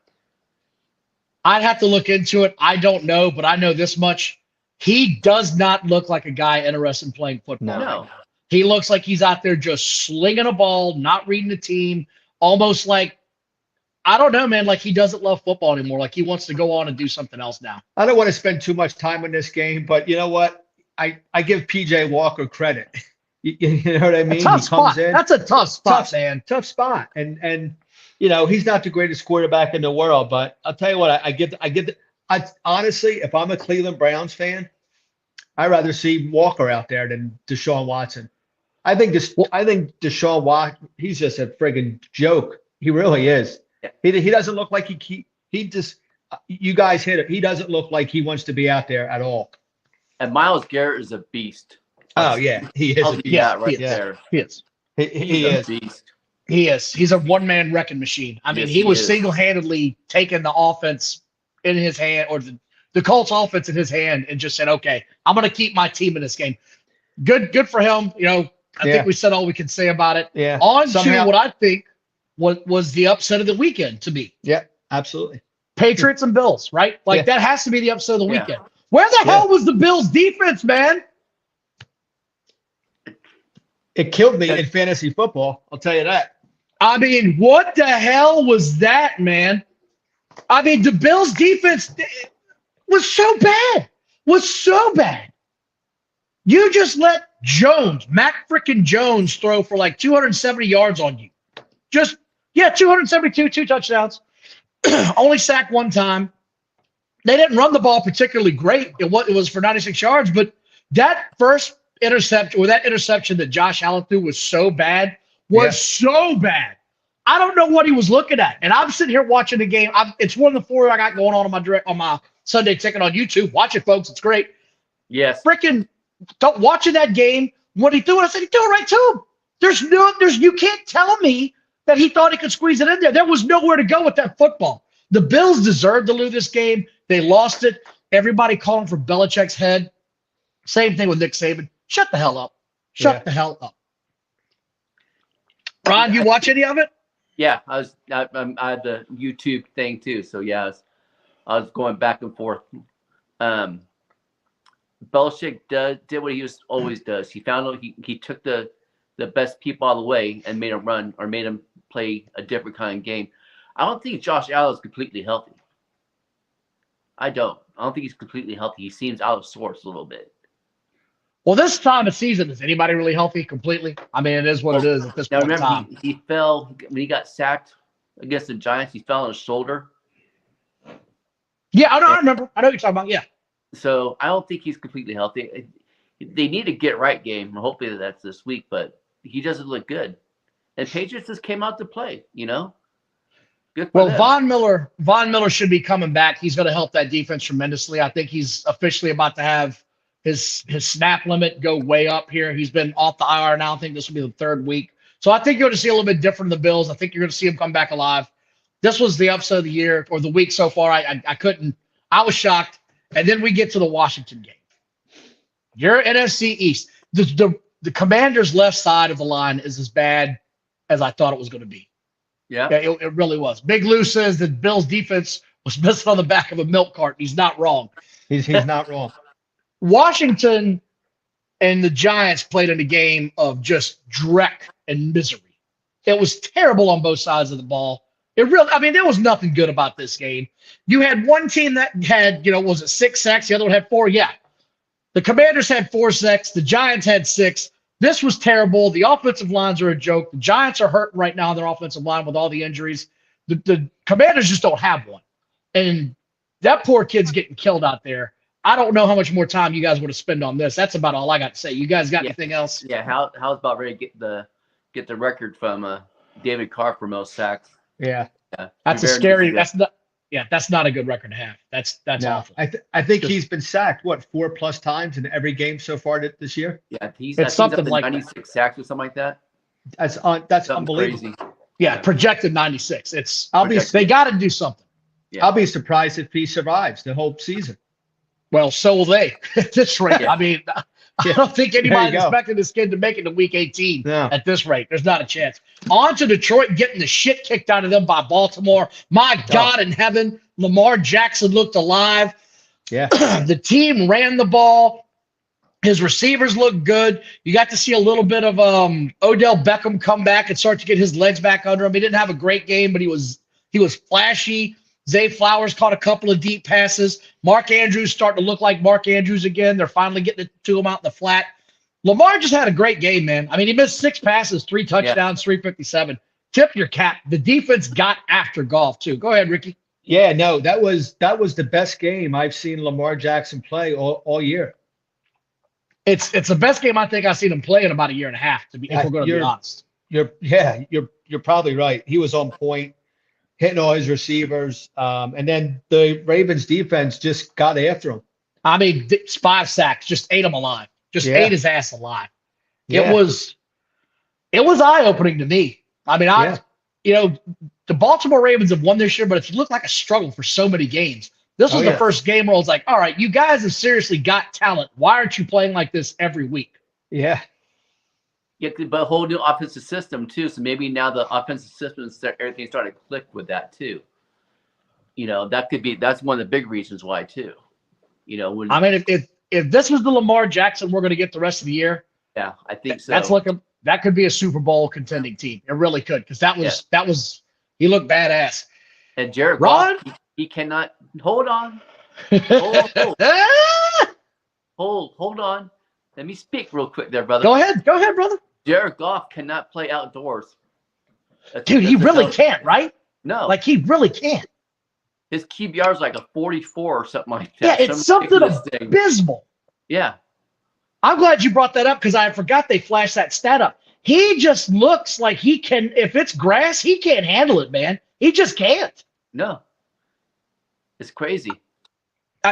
I'd have to look into it. I don't know, but I know this much. He does not look like a guy interested in playing football. No. He looks like he's out there just slinging a ball, not reading the team, almost like, I don't know, man, like he doesn't love football anymore. Like he wants to go on and do something else now. I don't want to spend too much time on this game, but you know what? I give P.J. Walker credit. You know what I mean? A tough spot. In. That's a tough spot, man. Tough spot. And he's not the greatest quarterback in the world, but I'll tell you what, I honestly, if I'm a Cleveland Browns fan, I'd rather see Walker out there than Deshaun Watson. I think Deshaun Watson, he's just a friggin' joke. He really is. Yeah. He doesn't look like he just, you guys hit it. He doesn't look like he wants to be out there at all. And Myles Garrett is a beast. Oh yeah, he is. There. He is. He is. A beast. He is. He's a one-man wrecking machine. I mean, he was single-handedly taking the offense in his hand, or the Colts offense in his hand, and just said, okay, I'm going to keep my team in this game. Good for him. I think we said all we can say about it. Yeah. On to what I think was the upset of the weekend to me. Yeah, absolutely. Patriots and Bills, right? Like that has to be the upset of the weekend. Where the hell was the Bills defense, man? It killed me in fantasy football. I'll tell you that. I mean, what the hell was that, man? I mean, the Bills defense was so bad. You just let Mac freaking Jones throw for like 270 yards on you. 272, 2 touchdowns. Only sacked 1 time. They didn't run the ball particularly great. It was for 96 yards, but that first interception that Josh Allen threw was so bad. So bad. I don't know what he was looking at. And I'm sitting here watching the game. It's one of the 4 I got going on my Sunday ticket on YouTube. Watch it, folks. It's great. Yes. Freaking watching that game, when he threw it, I said, he threw it right to him. You can't tell me that he thought he could squeeze it in there. There was nowhere to go with that football. The Bills deserved to lose this game. They lost it. Everybody calling for Belichick's head. Same thing with Nick Saban. Shut the hell up. Shut the hell up. Ron, you watch any of it? Yeah, I had the YouTube thing too. So yeah, I was going back and forth. Belichick did what he always does. He found out he took the best people out of the way and made them run or made them play a different kind of game. I don't think Josh Allen is completely healthy. I don't think he's completely healthy. He seems out of sorts a little bit. Well, this time of season, is anybody really healthy completely? I mean, it is what it is at this point in time. He fell when he got sacked against the Giants. He fell on his shoulder. Yeah, I remember. I know what you're talking about. Yeah. So I don't think he's completely healthy. They need to get right game. Hopefully that's this week, but he doesn't look good. And Patriots just came out to play, you know? Good for them. Von Miller should be coming back. He's going to help that defense tremendously. I think he's officially about to have his snap limit go way up here. He's been off the IR now. I think this will be the third week. So I think you're going to see a little bit different in the Bills. I think you're going to see him come back alive. This was the upset of the year or the week so far. I was shocked. And then we get to the Washington game. You're NFC East. The Commanders' left side of the line is as bad as I thought it was going to be. Yeah. It really was. Big Lou says that Bill's defense was missing on the back of a milk carton. He's not wrong. He's not wrong. Washington and the Giants played in a game of just dreck and misery. It was terrible on both sides of the ball. There was nothing good about this game. You had one team that had, was it 6 sacks? The other one had 4. Yeah. The Commanders had 4 sacks. The Giants had 6. This was terrible. The offensive lines are a joke. The Giants are hurting right now, their offensive line with all the injuries. The Commanders just don't have one. And that poor kid's getting killed out there. I don't know how much more time you guys want to spend on this. That's about all I got to say. You guys got anything else? Yeah, how's about ready to get the record from David Carr for most sacks? Yeah. That's a scary. That's not a good record to have. That's awful. I think he's been sacked 4+ times in every game so far this year. Yeah, it's something like 96 sacks or something like that. That's something unbelievable. Crazy. Yeah, projected 96. They got to do something. Yeah. I'll be surprised if he survives the whole season. Well, so will they at this rate. Yeah. I mean, I don't think anybody expected this kid to make it to week 18 at this rate. There's not a chance. On to Detroit, getting the shit kicked out of them by Baltimore. My God in heaven, Lamar Jackson looked alive. Yeah. The team ran the ball. His receivers looked good. You got to see a little bit of Odell Beckham come back and start to get his legs back under him. He didn't have a great game, but he was flashy. Zay Flowers caught a couple of deep passes. Mark Andrews starting to look like Mark Andrews again. They're finally getting it to him out in the flat. Lamar just had a great game, man. I mean, he missed 6 passes, 3 touchdowns, 357. Tip your cap. The defense got after Goff too. Go ahead, Ricky. Yeah, no, that was the best game I've seen Lamar Jackson play all year. It's the best game I think I've seen him play in about a year and a half. If we're going to be honest. You're probably right. He was on point, hitting all his receivers, and then the Ravens defense just got after him. I mean, 5 sacks, just ate him alive. Just ate his ass alive. Yeah. It was eye-opening to me. I mean, the Baltimore Ravens have won this year, but it's looked like a struggle for so many games. This was the first game where I was like, all right, you guys have seriously got talent. Why aren't you playing like this every week? Yeah. But a whole new offensive system too. So maybe now the offensive system, everything started to click with that too. That's one of the big reasons why too. If this was the Lamar Jackson we're going to get the rest of the year, yeah, I think so. That could be a Super Bowl contending team. It really could, because he looked badass. And Jared Goff, he cannot hold on. Hold on. Let me speak real quick there, brother. Go ahead, brother. Jared Goff cannot play outdoors. Dude, he really can't, right? No. Like, he really can't. His QBR is like a 44 or something like that. Yeah, it's something abysmal. Yeah. I'm glad you brought that up, because I forgot they flashed that stat up. He just looks like he can, if it's grass, he can't handle it, man. He just can't. No. It's crazy.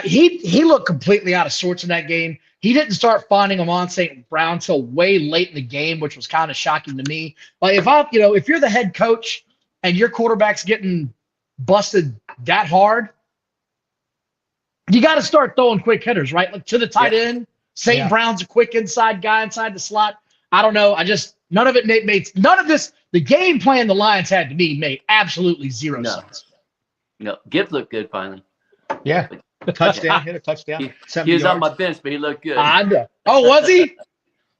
He looked completely out of sorts in that game. He didn't start finding him on St. Brown till way late in the game, which was kind of shocking to me. Like if you're the head coach and your quarterback's getting busted that hard, you got to start throwing quick hitters, right? Like to the tight end. St. Brown's a quick inside guy inside the slot. I don't know. None of it made none of this. The game plan the Lions had to me made absolutely zero sense. No, Gibbs looked good finally. Yeah. Touchdown, hit a touchdown. He was on my bench, but he looked good. Oh, was he?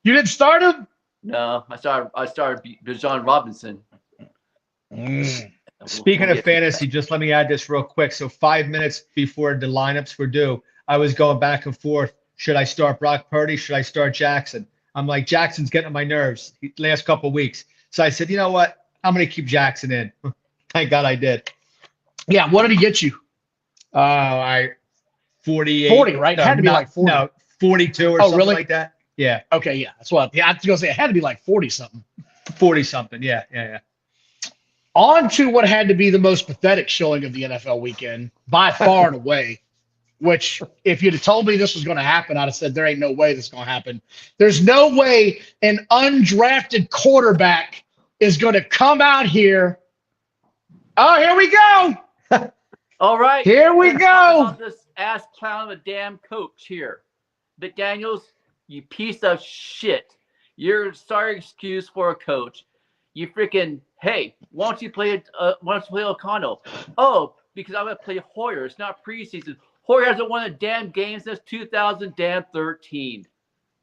You didn't start him? No, I started Bijan Robinson. Speaking of fantasy, just let me add this real quick. So 5 minutes before the lineups were due, I was going back and forth. Should I start Brock Purdy? Should I start Jackson? I'm like, Jackson's getting on my nerves the last couple of weeks. So I said, you know what? I'm going to keep Jackson in. Thank God I did. Yeah. What did he get you? 48. 40, right? It had to be like 40. No, 42 or something really? like that. Yeah. Okay, yeah. That's what I was going to say. It had to be like 40-something. 40-something. Yeah. On to what had to be the most pathetic showing of the NFL weekend, by far and away, which if you'd have told me this was going to happen, I'd have said there ain't no way this is going to happen. There's no way an undrafted quarterback is going to come out here. Oh, here we go. All right. Here we go. This ass clown of a damn coach here. McDaniels, you piece of shit. You're a sorry excuse for a coach. You freaking, hey, why don't you play O'Connell? Oh, because I'm going to play Hoyer. It's not preseason. Hoyer hasn't won a damn game since 2013.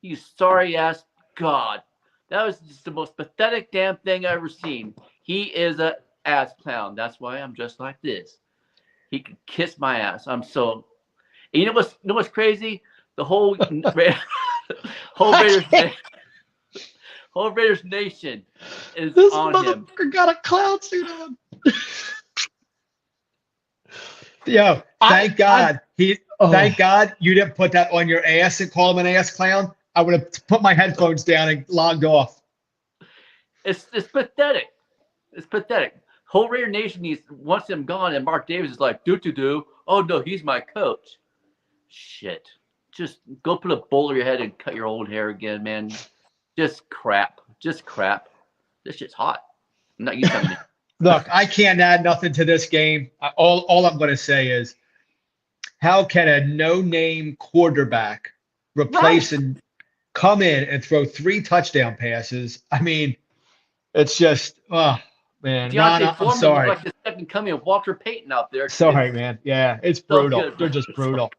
You sorry ass God. That was just the most pathetic damn thing I've ever seen. He is a ass clown. That's why I'm just like this. He can kiss my ass. I'm so. And you know what's crazy? The whole Raiders Nation is This on him. motherfucker got a clown suit on. Yo, thank God you didn't put that on your ass and call him an ass clown. I would have put my headphones down and logged off. It's pathetic. It's pathetic. Whole Raider Nation wants him gone, and Mark Davis is like, do. Oh no, he's my coach. Shit. Just go put a bowl over your head and cut your old hair again, man. Just crap. This shit's hot. I'm not used to it. Look, I can't add nothing to this game. All I'm going to say is, how can a no-name quarterback replace and come in and throw 3 touchdown passes? I mean, it's just, oh, man. Deontay I'm Foreman sorry. was like the second coming of Walter Payton out there. Sorry, man. Yeah, it's So brutal. good. They're just brutal.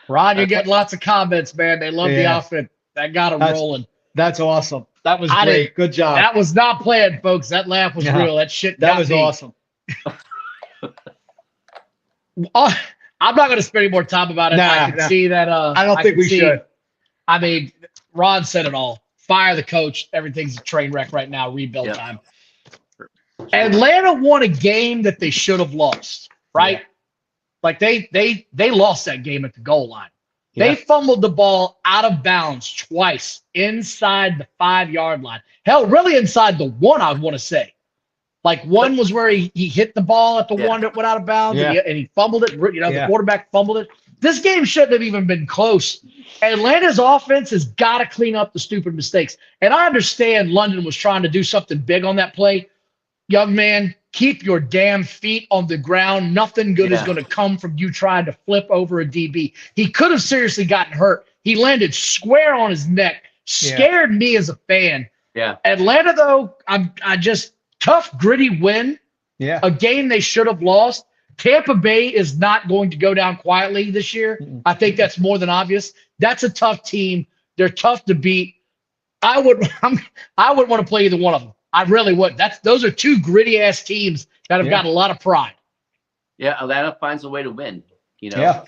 Ron, you're getting lots of comments, man. They love the outfit. That got them rolling. That's awesome. That was great. Good job. That was not planned, folks. That laugh was real. That shit That got was me. awesome. I'm not going to spend any more time about it. I can see that. I don't think we should. I mean, Ron said it all. Fire the coach. Everything's a train wreck right now. Rebuild time. Atlanta won a game that they should have lost, right? Yeah. Like they lost that game at the goal line. Yeah. They fumbled the ball out of bounds twice inside the 5-yard line. Hell, really inside the 1, I want to say. Like one was where he hit the ball at the 1 that went out of bounds and he fumbled it. You know, the quarterback fumbled it. This game shouldn't have even been close. Atlanta's offense has got to clean up the stupid mistakes. And I understand London was trying to do something big on that play. Young man, keep your damn feet on the ground. Nothing good is going to come from you trying to flip over a DB. He could have seriously gotten hurt. He landed square on his neck. Scared me as a fan. Yeah. Atlanta, though, I just tough, gritty win. Yeah. A game they should have lost. Tampa Bay is not going to go down quietly this year. I think that's more than obvious. That's a tough team. They're tough to beat. I wouldn't want to play either one of them. I really would. Those are 2 gritty ass teams that have got a lot of pride. Yeah, Atlanta finds a way to win. You know,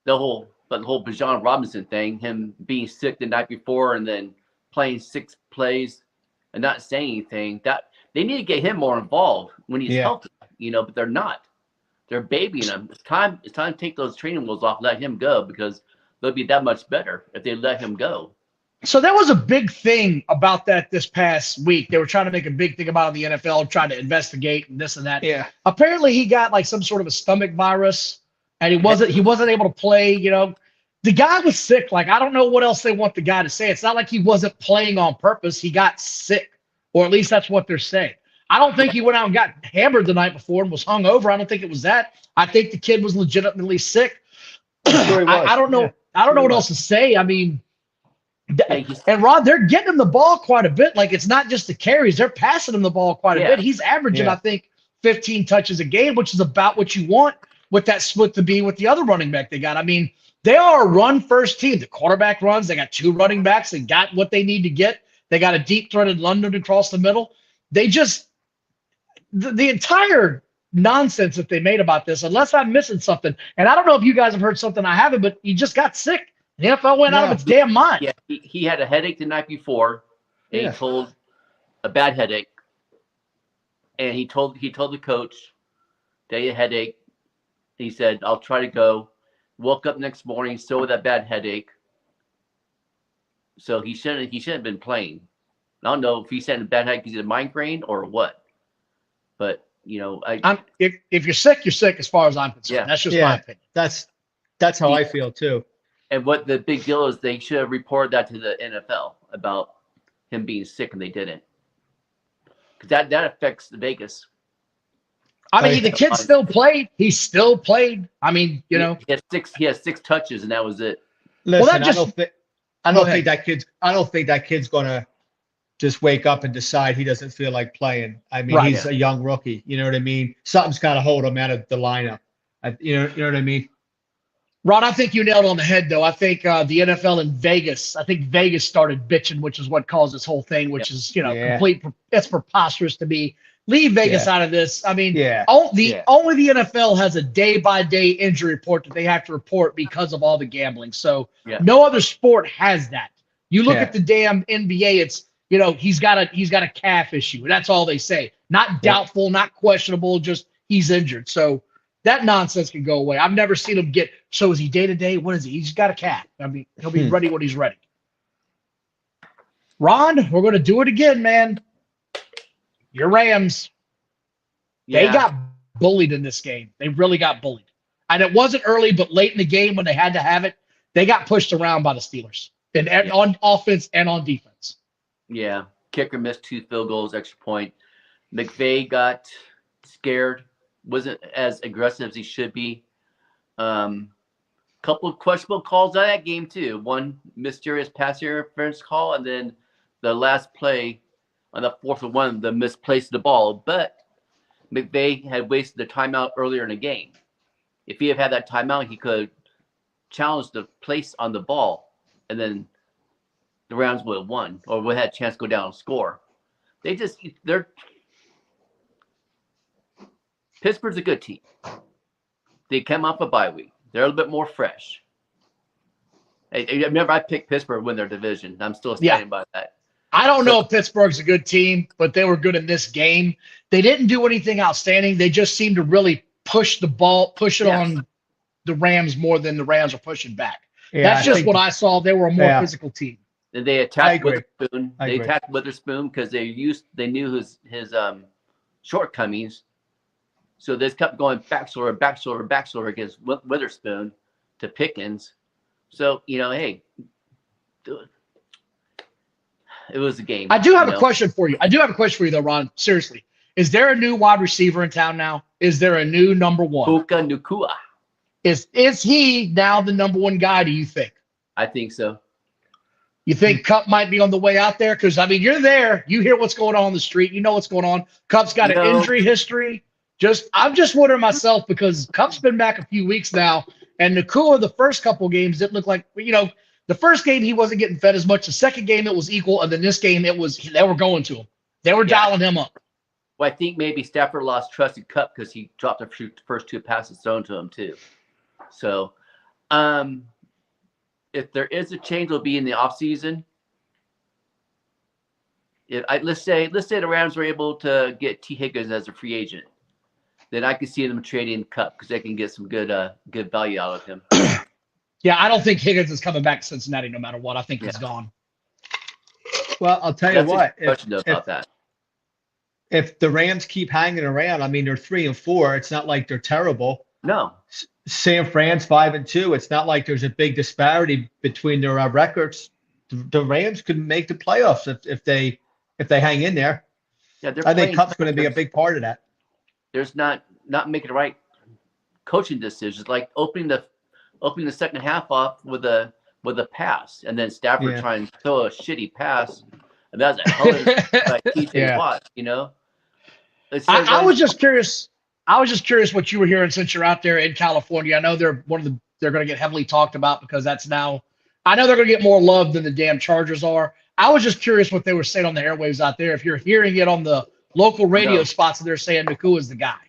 the whole Bijan Robinson thing, him being sick the night before and then playing 6 plays and not saying anything. That they need to get him more involved when he's healthy. You know, but they're not. They're babying him. It's time to take those training wheels off, let him go, because they'll be that much better if they let him go. So there was a big thing about that this past week. They were trying to make a big thing about it in the NFL, trying to investigate and this and that. Yeah. Apparently he got like some sort of a stomach virus and he wasn't able to play. The guy was sick. Like, I don't know what else they want the guy to say. It's not like he wasn't playing on purpose. He got sick, or at least that's what they're saying. I don't think he went out and got hammered the night before and was hungover. I don't think it was that. I think the kid was legitimately sick. Sure he was. I don't know. Yeah, I don't know what was. else to say. I mean, and Rod, they're getting him the ball quite a bit. Like, it's not just the carries; they're passing him the ball quite a bit. He's averaging, I think, 15 touches a game, which is about what you want with that split to be with the other running back they got. I mean, they are a run-first team. The quarterback runs. They got 2 running backs. They got what they need to get. They got a deep-threaded London across the middle. They just the entire nonsense that they made about this, unless I'm missing something, and I don't know if you guys have heard something I haven't, but he just got sick. The NFL went out of its damn mind. Yeah, he had a headache the night before, and he told a bad headache, and he told the coach that he had a headache. He said, "I'll try to go." Woke up next morning still with that bad headache, so he shouldn't have been playing. I don't know if he said a bad headache, he's a migraine or what, but if you're sick, you're sick. As far as I'm concerned, that's just my opinion. That's how I feel too. And what the big deal is, they should have reported that to the NFL about him being sick, and they didn't, because that affects the Vegas. I mean, the kid still played. He still played. I mean, he has 6 touches, and that was it. Listen, I don't think that kid's gonna just wake up and decide he doesn't feel like playing. I mean, he's a young rookie. You know what I mean? Something's got to hold him out of the lineup. You know what I mean? Ron, I think you nailed it on the head, though. I think the NFL in Vegas, Vegas started bitching, which is what caused this whole thing, which is, complete. It's preposterous to me. Leave Vegas out of this. I mean, only the NFL has a day-by-day injury report that they have to report because of all the gambling. So no other sport has that. You look at the damn NBA, it's, he's got a calf issue. That's all they say. Not doubtful, not questionable, just he's injured. So that nonsense can go away. I've never seen him get, so is he day-to-day? What is he? He's got a calf. I mean, he'll be ready when he's ready. Ron, we're going to do it again, man. Your Rams, they got bullied in this game. They really got bullied. And it wasn't early, but late in the game when they had to have it, they got pushed around by the Steelers on offense and on defense. Yeah. Kicker missed 2 field goals, extra point. McVay got scared, wasn't as aggressive as he should be. Couple of questionable calls out of that game, too. One mysterious pass interference call, and then the last play on the 4th and 1, the misplaced the ball. But McVay had wasted the timeout earlier in the game. If he had that timeout, he could challenge the place on the ball, and then the Rams would have won, or would have had a chance to go down and score. Pittsburgh's a good team. They came off a bye week. They're a little bit more fresh. Remember, I picked Pittsburgh to win their division. I'm still standing by that. I don't know if Pittsburgh's a good team, but they were good in this game. They didn't do anything outstanding. They just seemed to really push the ball, push it on the Rams more than the Rams are pushing back. That's just what I saw. They were a more physical team. And they attacked Witherspoon. They attacked Witherspoon because they knew his shortcomings. So they kept going back shoulder against Witherspoon to Pickens. So, hey, it was a game. I do have a question for you. Though, Ron. Seriously. Is there a new wide receiver in town now? Is there a new number 1? Puka Nacua. Is he now the number 1 guy, do you think? I think so. You think Kupp might be on the way out there? Because, I mean, you're there. You hear what's going on the street. You know what's going on. Kupp's got an injury history. I'm just wondering myself because Kupp's been back a few weeks now, and Nacua, the first couple games, it looked like, the first game he wasn't getting fed as much. The second game, it was equal. And then this game, they were going to him. They were dialing him up. Well, I think maybe Stafford lost trust in Kupp because he dropped the first 2 passes thrown to him too. So, if there is a change, it'll be in the offseason. Let's say the Rams were able to get T. Higgins as a free agent, then I could see them trading Kupp because they can get some good value out of him. Yeah, I don't think Higgins is coming back to Cincinnati no matter what. I think he's gone. Well, I'll tell you what. If the Rams keep hanging around, I mean, they're 3-4. It's not like they're terrible. No. San Fran's 5-2. It's not like there's a big disparity between their records. The Rams could make the playoffs if they hang in there. Yeah, I think Cup's going to be a big part of that. There's not making the right coaching decisions, like opening the second half off with a pass, and then Stafford trying to throw a shitty pass, and that's a hell of a like TJ Watt, you know. I was just curious. I was just curious what you were hearing since you're out there in California. I know they're going to get heavily talked about because that's now. I know they're going to get more love than the damn Chargers are. I was just curious what they were saying on the airwaves out there. If you're hearing it on the local radio spots, they're saying Nakua is the guy.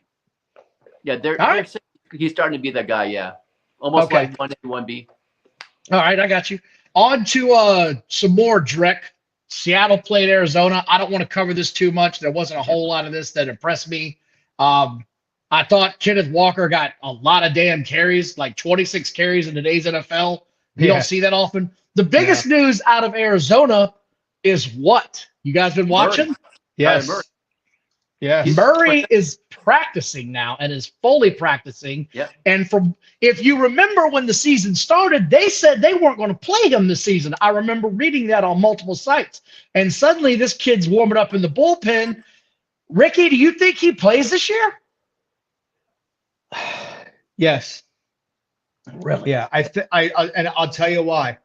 Yeah, they're saying he's starting to be that guy. Yeah, almost like 1A, 1B. All right, I got you. On to some more, Drek. Seattle played Arizona. I don't want to cover this too much. There wasn't a whole lot of this that impressed me. I thought Kenneth Walker got a lot of damn carries, like 26 carries in today's NFL. You don't see that often. The biggest news out of Arizona is what? You guys been watching? Murray. Yes. Murray. Yes. Murray is practicing now and is fully practicing. Yep. And if you remember when the season started, they said they weren't going to play him this season. I remember reading that on multiple sites. And suddenly this kid's warming up in the bullpen. Ricky, do you think he plays this year? Yes. Really? Yeah. And I'll tell you why.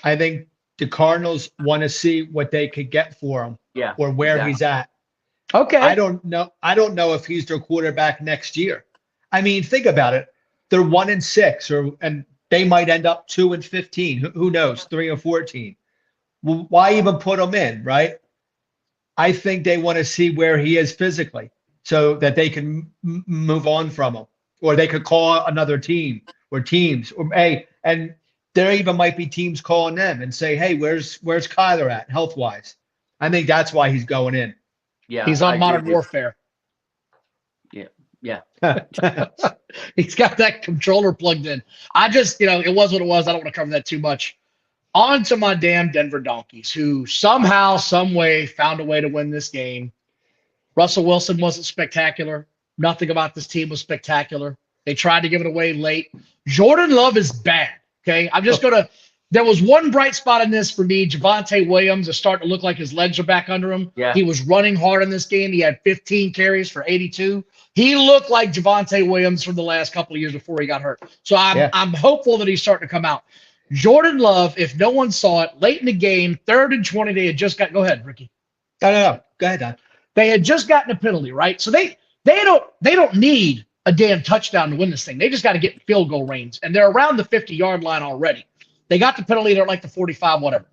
I think the Cardinals want to see what they could get for him. Yeah. Or where he's at. Okay. I don't know if he's their quarterback next year. I mean, think about it. They're 1-6, and they might end up 2-15. Who knows? 3-14. Well, why even put him in, right? I think they want to see where he is physically, so that they can move on from him, or they could call another team or teams, and there even might be teams calling them and say, "Hey, where's Kyler at health wise?" I think that's why he's going in. Yeah, he's on Modern Warfare. Yeah. He's got that controller plugged in. I just, it was what it was. I don't want to cover that too much. On to my damn Denver Donkeys, who somehow, some way found a way to win this game. Russell Wilson wasn't spectacular. Nothing about this team was spectacular. They tried to give it away late. Jordan Love is bad. Okay. I'm just going to. There was one bright spot in this for me. Javonte Williams is starting to look like his legs are back under him. Yeah. He was running hard in this game. He had 15 carries for 82. He looked like Javonte Williams from the last couple of years before he got hurt. So I'm hopeful that he's starting to come out. Jordan Love, if no one saw it, late in the game, 3rd and 20, they had just got – go ahead, Ricky. No. Go ahead, Don. They had just gotten a penalty, right? So they don't need a damn touchdown to win this thing. They just got to get in field goal range, and they're around the 50-yard line already. They got the penalty. They're like the 45, whatever.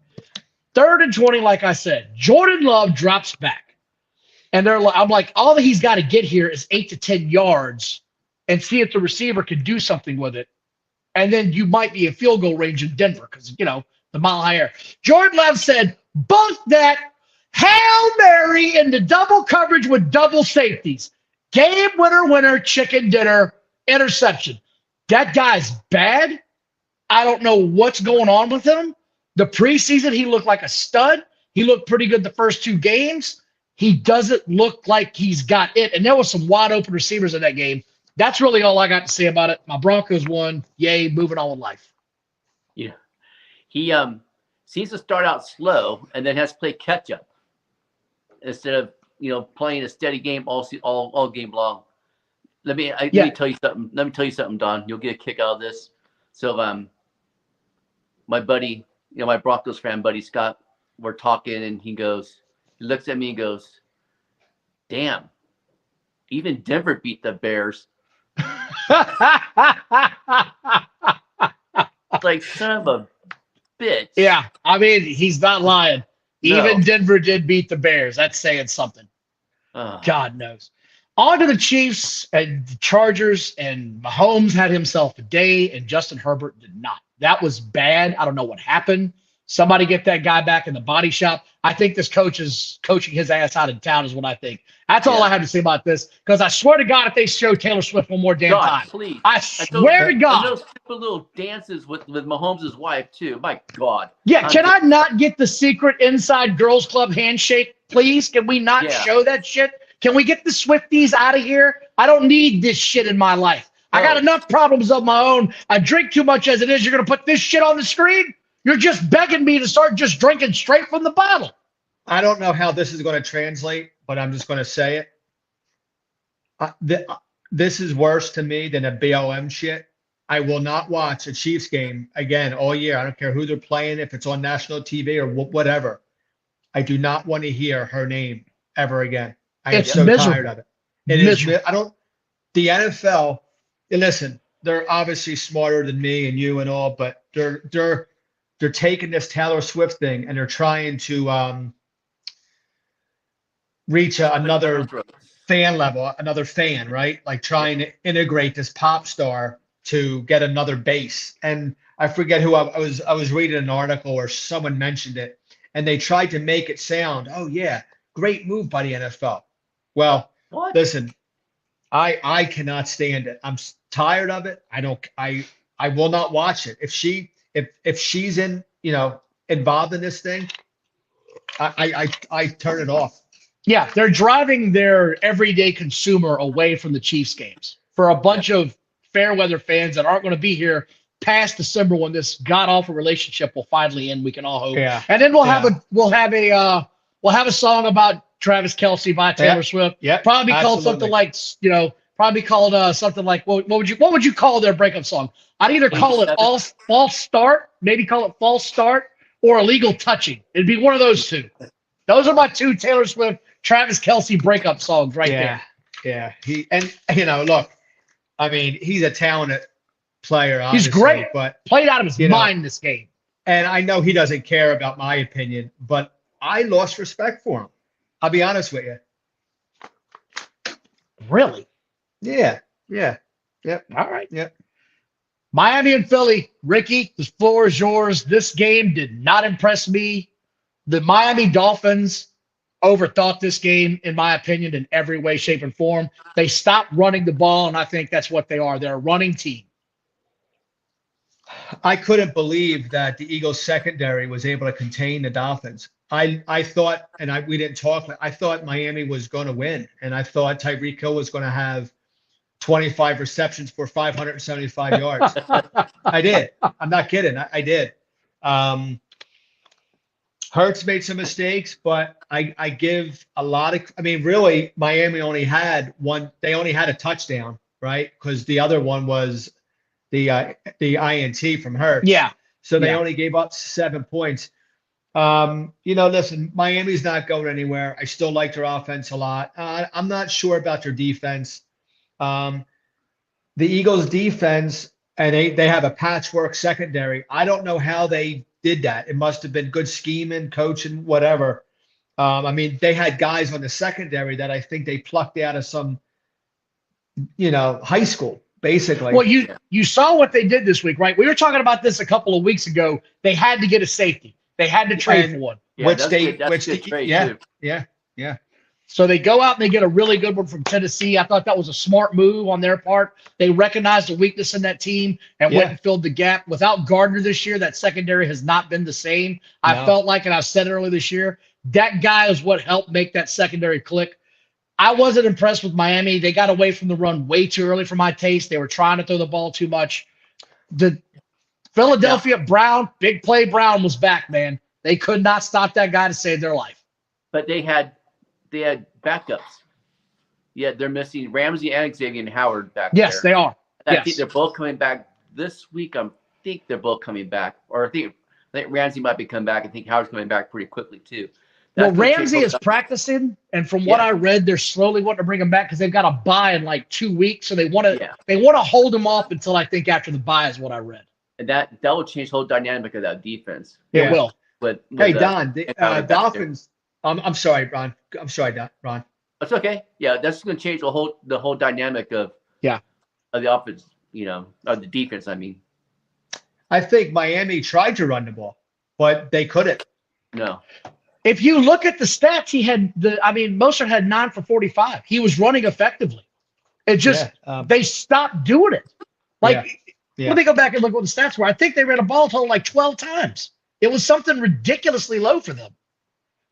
3rd and 20, like I said. Jordan Love drops back. And I'm like, all that he's got to get here is 8 to 10 yards and see if the receiver can do something with it. And then you might be in field goal range in Denver because, the mile high air. Jordan Love said, bunk that. Hail Mary into double coverage with double safeties. Game winner, chicken dinner, interception. That guy's bad. I don't know what's going on with him. The preseason, he looked like a stud. He looked pretty good the first 2 games. He doesn't look like he's got it. And there was some wide open receivers in that game. That's really all I got to say about it. My Broncos won. Yay, moving on with life. Yeah. He seems to start out slow and then has to play catch up instead of, playing a steady game all game long. Let me tell you something. Let me tell you something, Don. You'll get a kick out of this. So, my buddy, my Broncos fan buddy, Scott, we're talking and he looks at me and goes, damn, even Denver beat the Bears. Like, son of a bitch. Yeah. I mean, he's not lying. No. Even Denver did beat the Bears. That's saying something. God knows. On to the Chiefs and the Chargers, and Mahomes had himself a day, and Justin Herbert did not. That was bad. I don't know what happened. Somebody get that guy back in the body shop. I think this coach is coaching his ass out of town is what I think. That's all I have to say about this, because I swear to God, if they show Taylor Swift one more damn time. Please. I swear to God. And those stupid little dances with Mahomes' wife, too. My God. Yeah, can I not get the secret inside girls club handshake, please? Can we not show that shit? Can we get the Swifties out of here? I don't need this shit in my life. I got enough problems of my own. I drink too much as it is. You're going to put this shit on the screen? You're just begging me to start just drinking straight from the bottle. I don't know how this is going to translate, but I'm just going to say it. This is worse to me than a BLM shit. I will not watch a Chiefs game again all year. I don't care who they're playing, if it's on national TV or whatever. I do not want to hear her name ever again. I am so tired of it. It is. I don't. The NFL. Listen, they're obviously smarter than me and you and all, but they're taking this Taylor Swift thing and they're trying to reach another fan level, another fan, right? Like trying to integrate this pop star to get another base. And I forget who I was reading an article or someone mentioned it, and they tried to make it sound, oh yeah, great move by the NFL. Well, listen, I cannot stand it. I'm tired of it. I will not watch it. If she's in, involved in this thing, I turn it off. Yeah, they're driving their everyday consumer away from the Chiefs games for a bunch of fair weather fans that aren't going to be here past December when this god awful relationship will finally end. We can all hope. Yeah. And then we'll have a song about Travis Kelce by Taylor Swift. Yeah. Probably called something like something like what would you call their breakup song? I'd either call it false start, maybe call it false start, or illegal touching. It'd be one of those two. Those are my two Taylor Swift, Travis Kelce breakup songs right there. Yeah. Look, I mean, he's a talented player, obviously. He's great, but played out of his mind this game. And I know he doesn't care about my opinion, but I lost respect for him. I'll be honest with you. Really? Yeah. Yep. All right. Yep. Miami and Philly. Ricky, the floor is yours. This game did not impress me. The Miami Dolphins overthought this game, in my opinion, in every way, shape, and form. They stopped running the ball, and I think that's what they are. They're a running team. I couldn't believe that the Eagles secondary was able to contain the Dolphins. I thought, and we didn't talk, I thought Miami was going to win, and I thought Tyreek Hill was going to have 25 receptions for 575 yards. I did. I'm not kidding. I did. Hurts made some mistakes, but I give a lot of, really, Miami only had one. They only had a touchdown, right? Because the other one was the INT from Hurts. Yeah. So they only gave up 7 points. Listen, Miami's not going anywhere. I still like their offense a lot. I'm not sure about their defense. The Eagles' defense, and they have a patchwork secondary. I don't know how they did that. It must have been good scheming, coaching, whatever. They had guys on the secondary that I think they plucked out of some, high school, basically. Well, you saw what they did this week, right? We were talking about this a couple of weeks ago. They had to get a safety. They had to trade for one. Yeah. So they go out and they get a really good one from Tennessee. I thought that was a smart move on their part. They recognized the weakness in that team and went and filled the gap. Without Gardner this year, that secondary has not been the same. No. I felt like, and I said it earlier this year, that guy is what helped make that secondary click. I wasn't impressed with Miami. They got away from the run way too early for my taste. They were trying to throw the ball too much. The Philadelphia Brown, big play Brown was back, man. They could not stop that guy to save their life. But they had backups. Yeah, they're missing Ramsey and Xavier Howard back there. Yes, they are. I think they're both coming back this week. I think they're both coming back. Or I think Ramsey might be coming back. I think Howard's coming back pretty quickly, too. Ramsey is practicing, and from what I read, they're slowly wanting to bring him back because they've got a bye in like 2 weeks. So they want to hold him off until I think after the bye is what I read. And that will change the whole dynamic of that defense. It will. Hey, Don, the Dolphins. I'm sorry, Ron. I'm sorry, Ron. That's okay. Yeah, that's going to change the whole dynamic of the offense. Of the defense. I think Miami tried to run the ball, but they couldn't. No. If you look at the stats, he had Mostert had 9 for 45. He was running effectively. It just they stopped doing it. When they go back and look what the stats were, I think they ran a ball total like 12 times. It was something ridiculously low for them.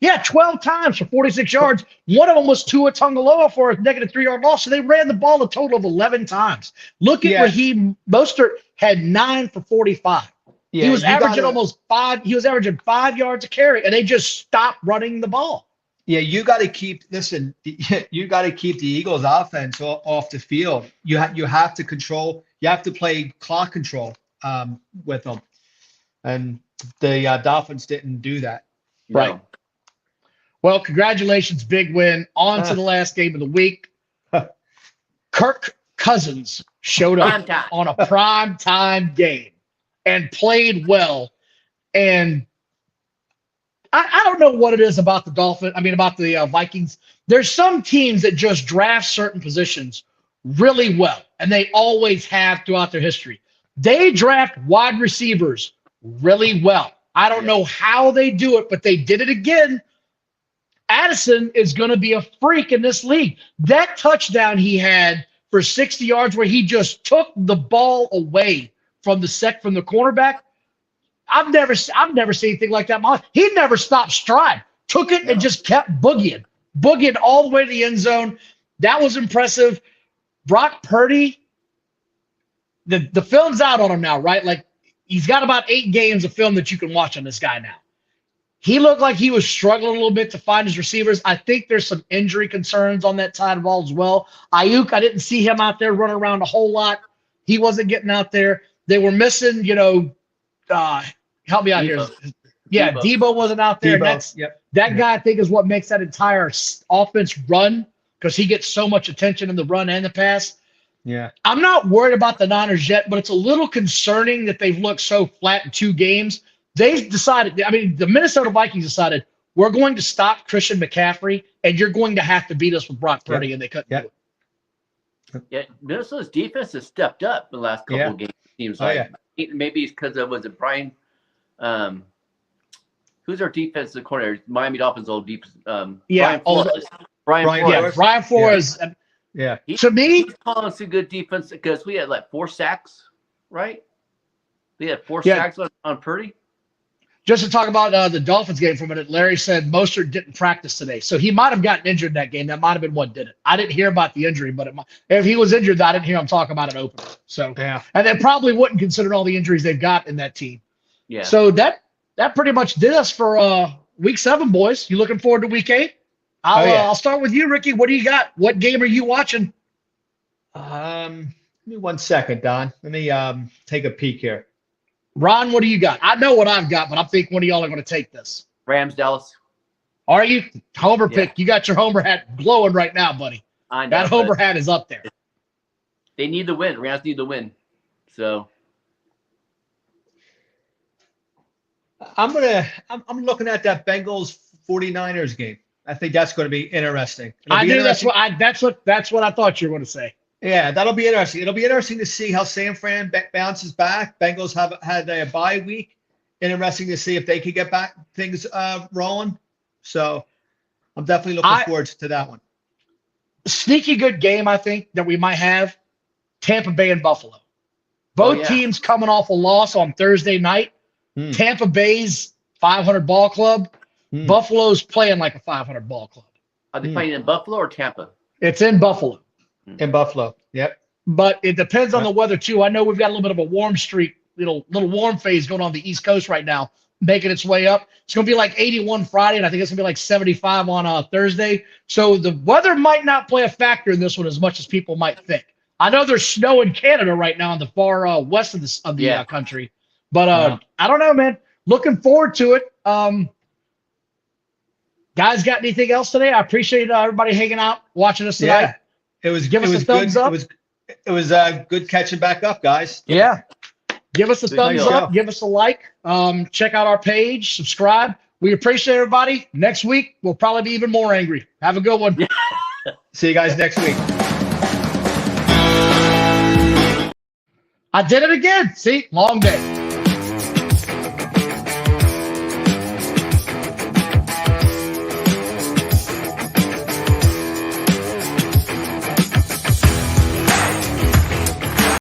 Yeah, 12 times for 46 yards. One of them was Tua Tagovailoa for a negative 3-yard loss. So they ran the ball a total of 11 times. Look at Raheem Mostert had 9 for 45. He was averaging almost 5. He was averaging 5 yards a carry, and they just stopped running the ball. Yeah, you got to keep. Listen, you got to keep the Eagles' offense off the field. You have to control. You have to play clock control with them, and the Dolphins didn't do that. Right. No. Well, congratulations, big win. On to the last game of the week. Kirk Cousins showed up on a prime time game and played well. And I don't know what it is about the about the Vikings. There's some teams that just draft certain positions really well, and they always have throughout their history. They draft wide receivers really well. I don't know how they do it, but they did it again. Addison is going to be a freak in this league. That touchdown he had for 60 yards where he just took the ball away from the cornerback. I've never seen anything like that. He never stopped stride. Took it and just kept boogieing all the way to the end zone. That was impressive. Brock Purdy, the film's out on him now, right? Like, he's got about 8 games of film that you can watch on this guy now. He looked like he was struggling a little bit to find his receivers. I think there's some injury concerns on that side of the ball as well. Ayuk, I didn't see him out there running around a whole lot. He wasn't getting out there. They were missing, help me out here. Yeah, Debo wasn't out there. That guy, I think, is what makes that entire offense run, because he gets so much attention in the run and the pass. Yeah. I'm not worried about the Niners yet, but it's a little concerning that they've looked so flat in 2 games. They've decided, the Minnesota Vikings decided, we're going to stop Christian McCaffrey, and you're going to have to beat us with Brock Purdy, and they couldn't do it. Yeah, Minnesota's defense has stepped up the last couple of games, it seems like. Maybe it's because of, was it Brian? Who's our defensive coordinator? Miami Dolphins' old deep. Brian Flores. Yeah. To me, he's calling us a good defense because we had 4 sacks, right? We had 4 sacks on Purdy. Just to talk about the Dolphins game for a minute, Larry said Mostert didn't practice today. So he might have gotten injured in that game. That might have been what did it. I didn't hear about the injury, but if he was injured, I didn't hear him talk about it openly. So, and they probably wouldn't consider all the injuries they've got in that team. Yeah. So that pretty much did us for week 7, boys. You looking forward to week 8? I'll start with you, Ricky. What do you got? What game are you watching? Give me 1 second, Don. Let me take a peek here. Ron, what do you got? I know what I've got, but I think one of y'all are going to take this. Rams, Dallas. Are you? Homer pick. You got your Homer hat glowing right now, buddy. I know. That Homer hat is up there. They need the win. Rams need the win. So I'm looking at that Bengals 49ers game. I think that's going to be interesting. That's what I thought you were going to say. Yeah, that'll be interesting. It'll be interesting to see how San Fran bounces back. Bengals have had a bye week. Interesting to see if they could get back things rolling. So I'm definitely looking forward to that one. Sneaky good game, I think, that we might have. Tampa Bay and Buffalo. Both teams coming off a loss on Thursday night. Tampa Bay's 500 ball club. Buffalo's playing like a 500 ball club. Are they playing in Buffalo or Tampa? It's in Buffalo. In Buffalo, yep. But it depends on the weather too. I know we've got a little bit of a warm streak, little warm phase going on the East Coast right now, making its way up. It's going to be like 81 Friday, and I think it's going to be like 75 on Thursday. So the weather might not play a factor in this one as much as people might think. I know there's snow in Canada right now in the far west of the country, but I don't know, man. Looking forward to it. Guys, got anything else today? I appreciate everybody hanging out, watching us tonight. Yeah. It was give us a thumbs up. It was good catching back up, guys. Yeah. Give us a thumbs up. Give us a like. Check out our page. Subscribe. We appreciate everybody. Next week, we'll probably be even more angry. Have a good one. See you guys next week. I did it again. See? Long day.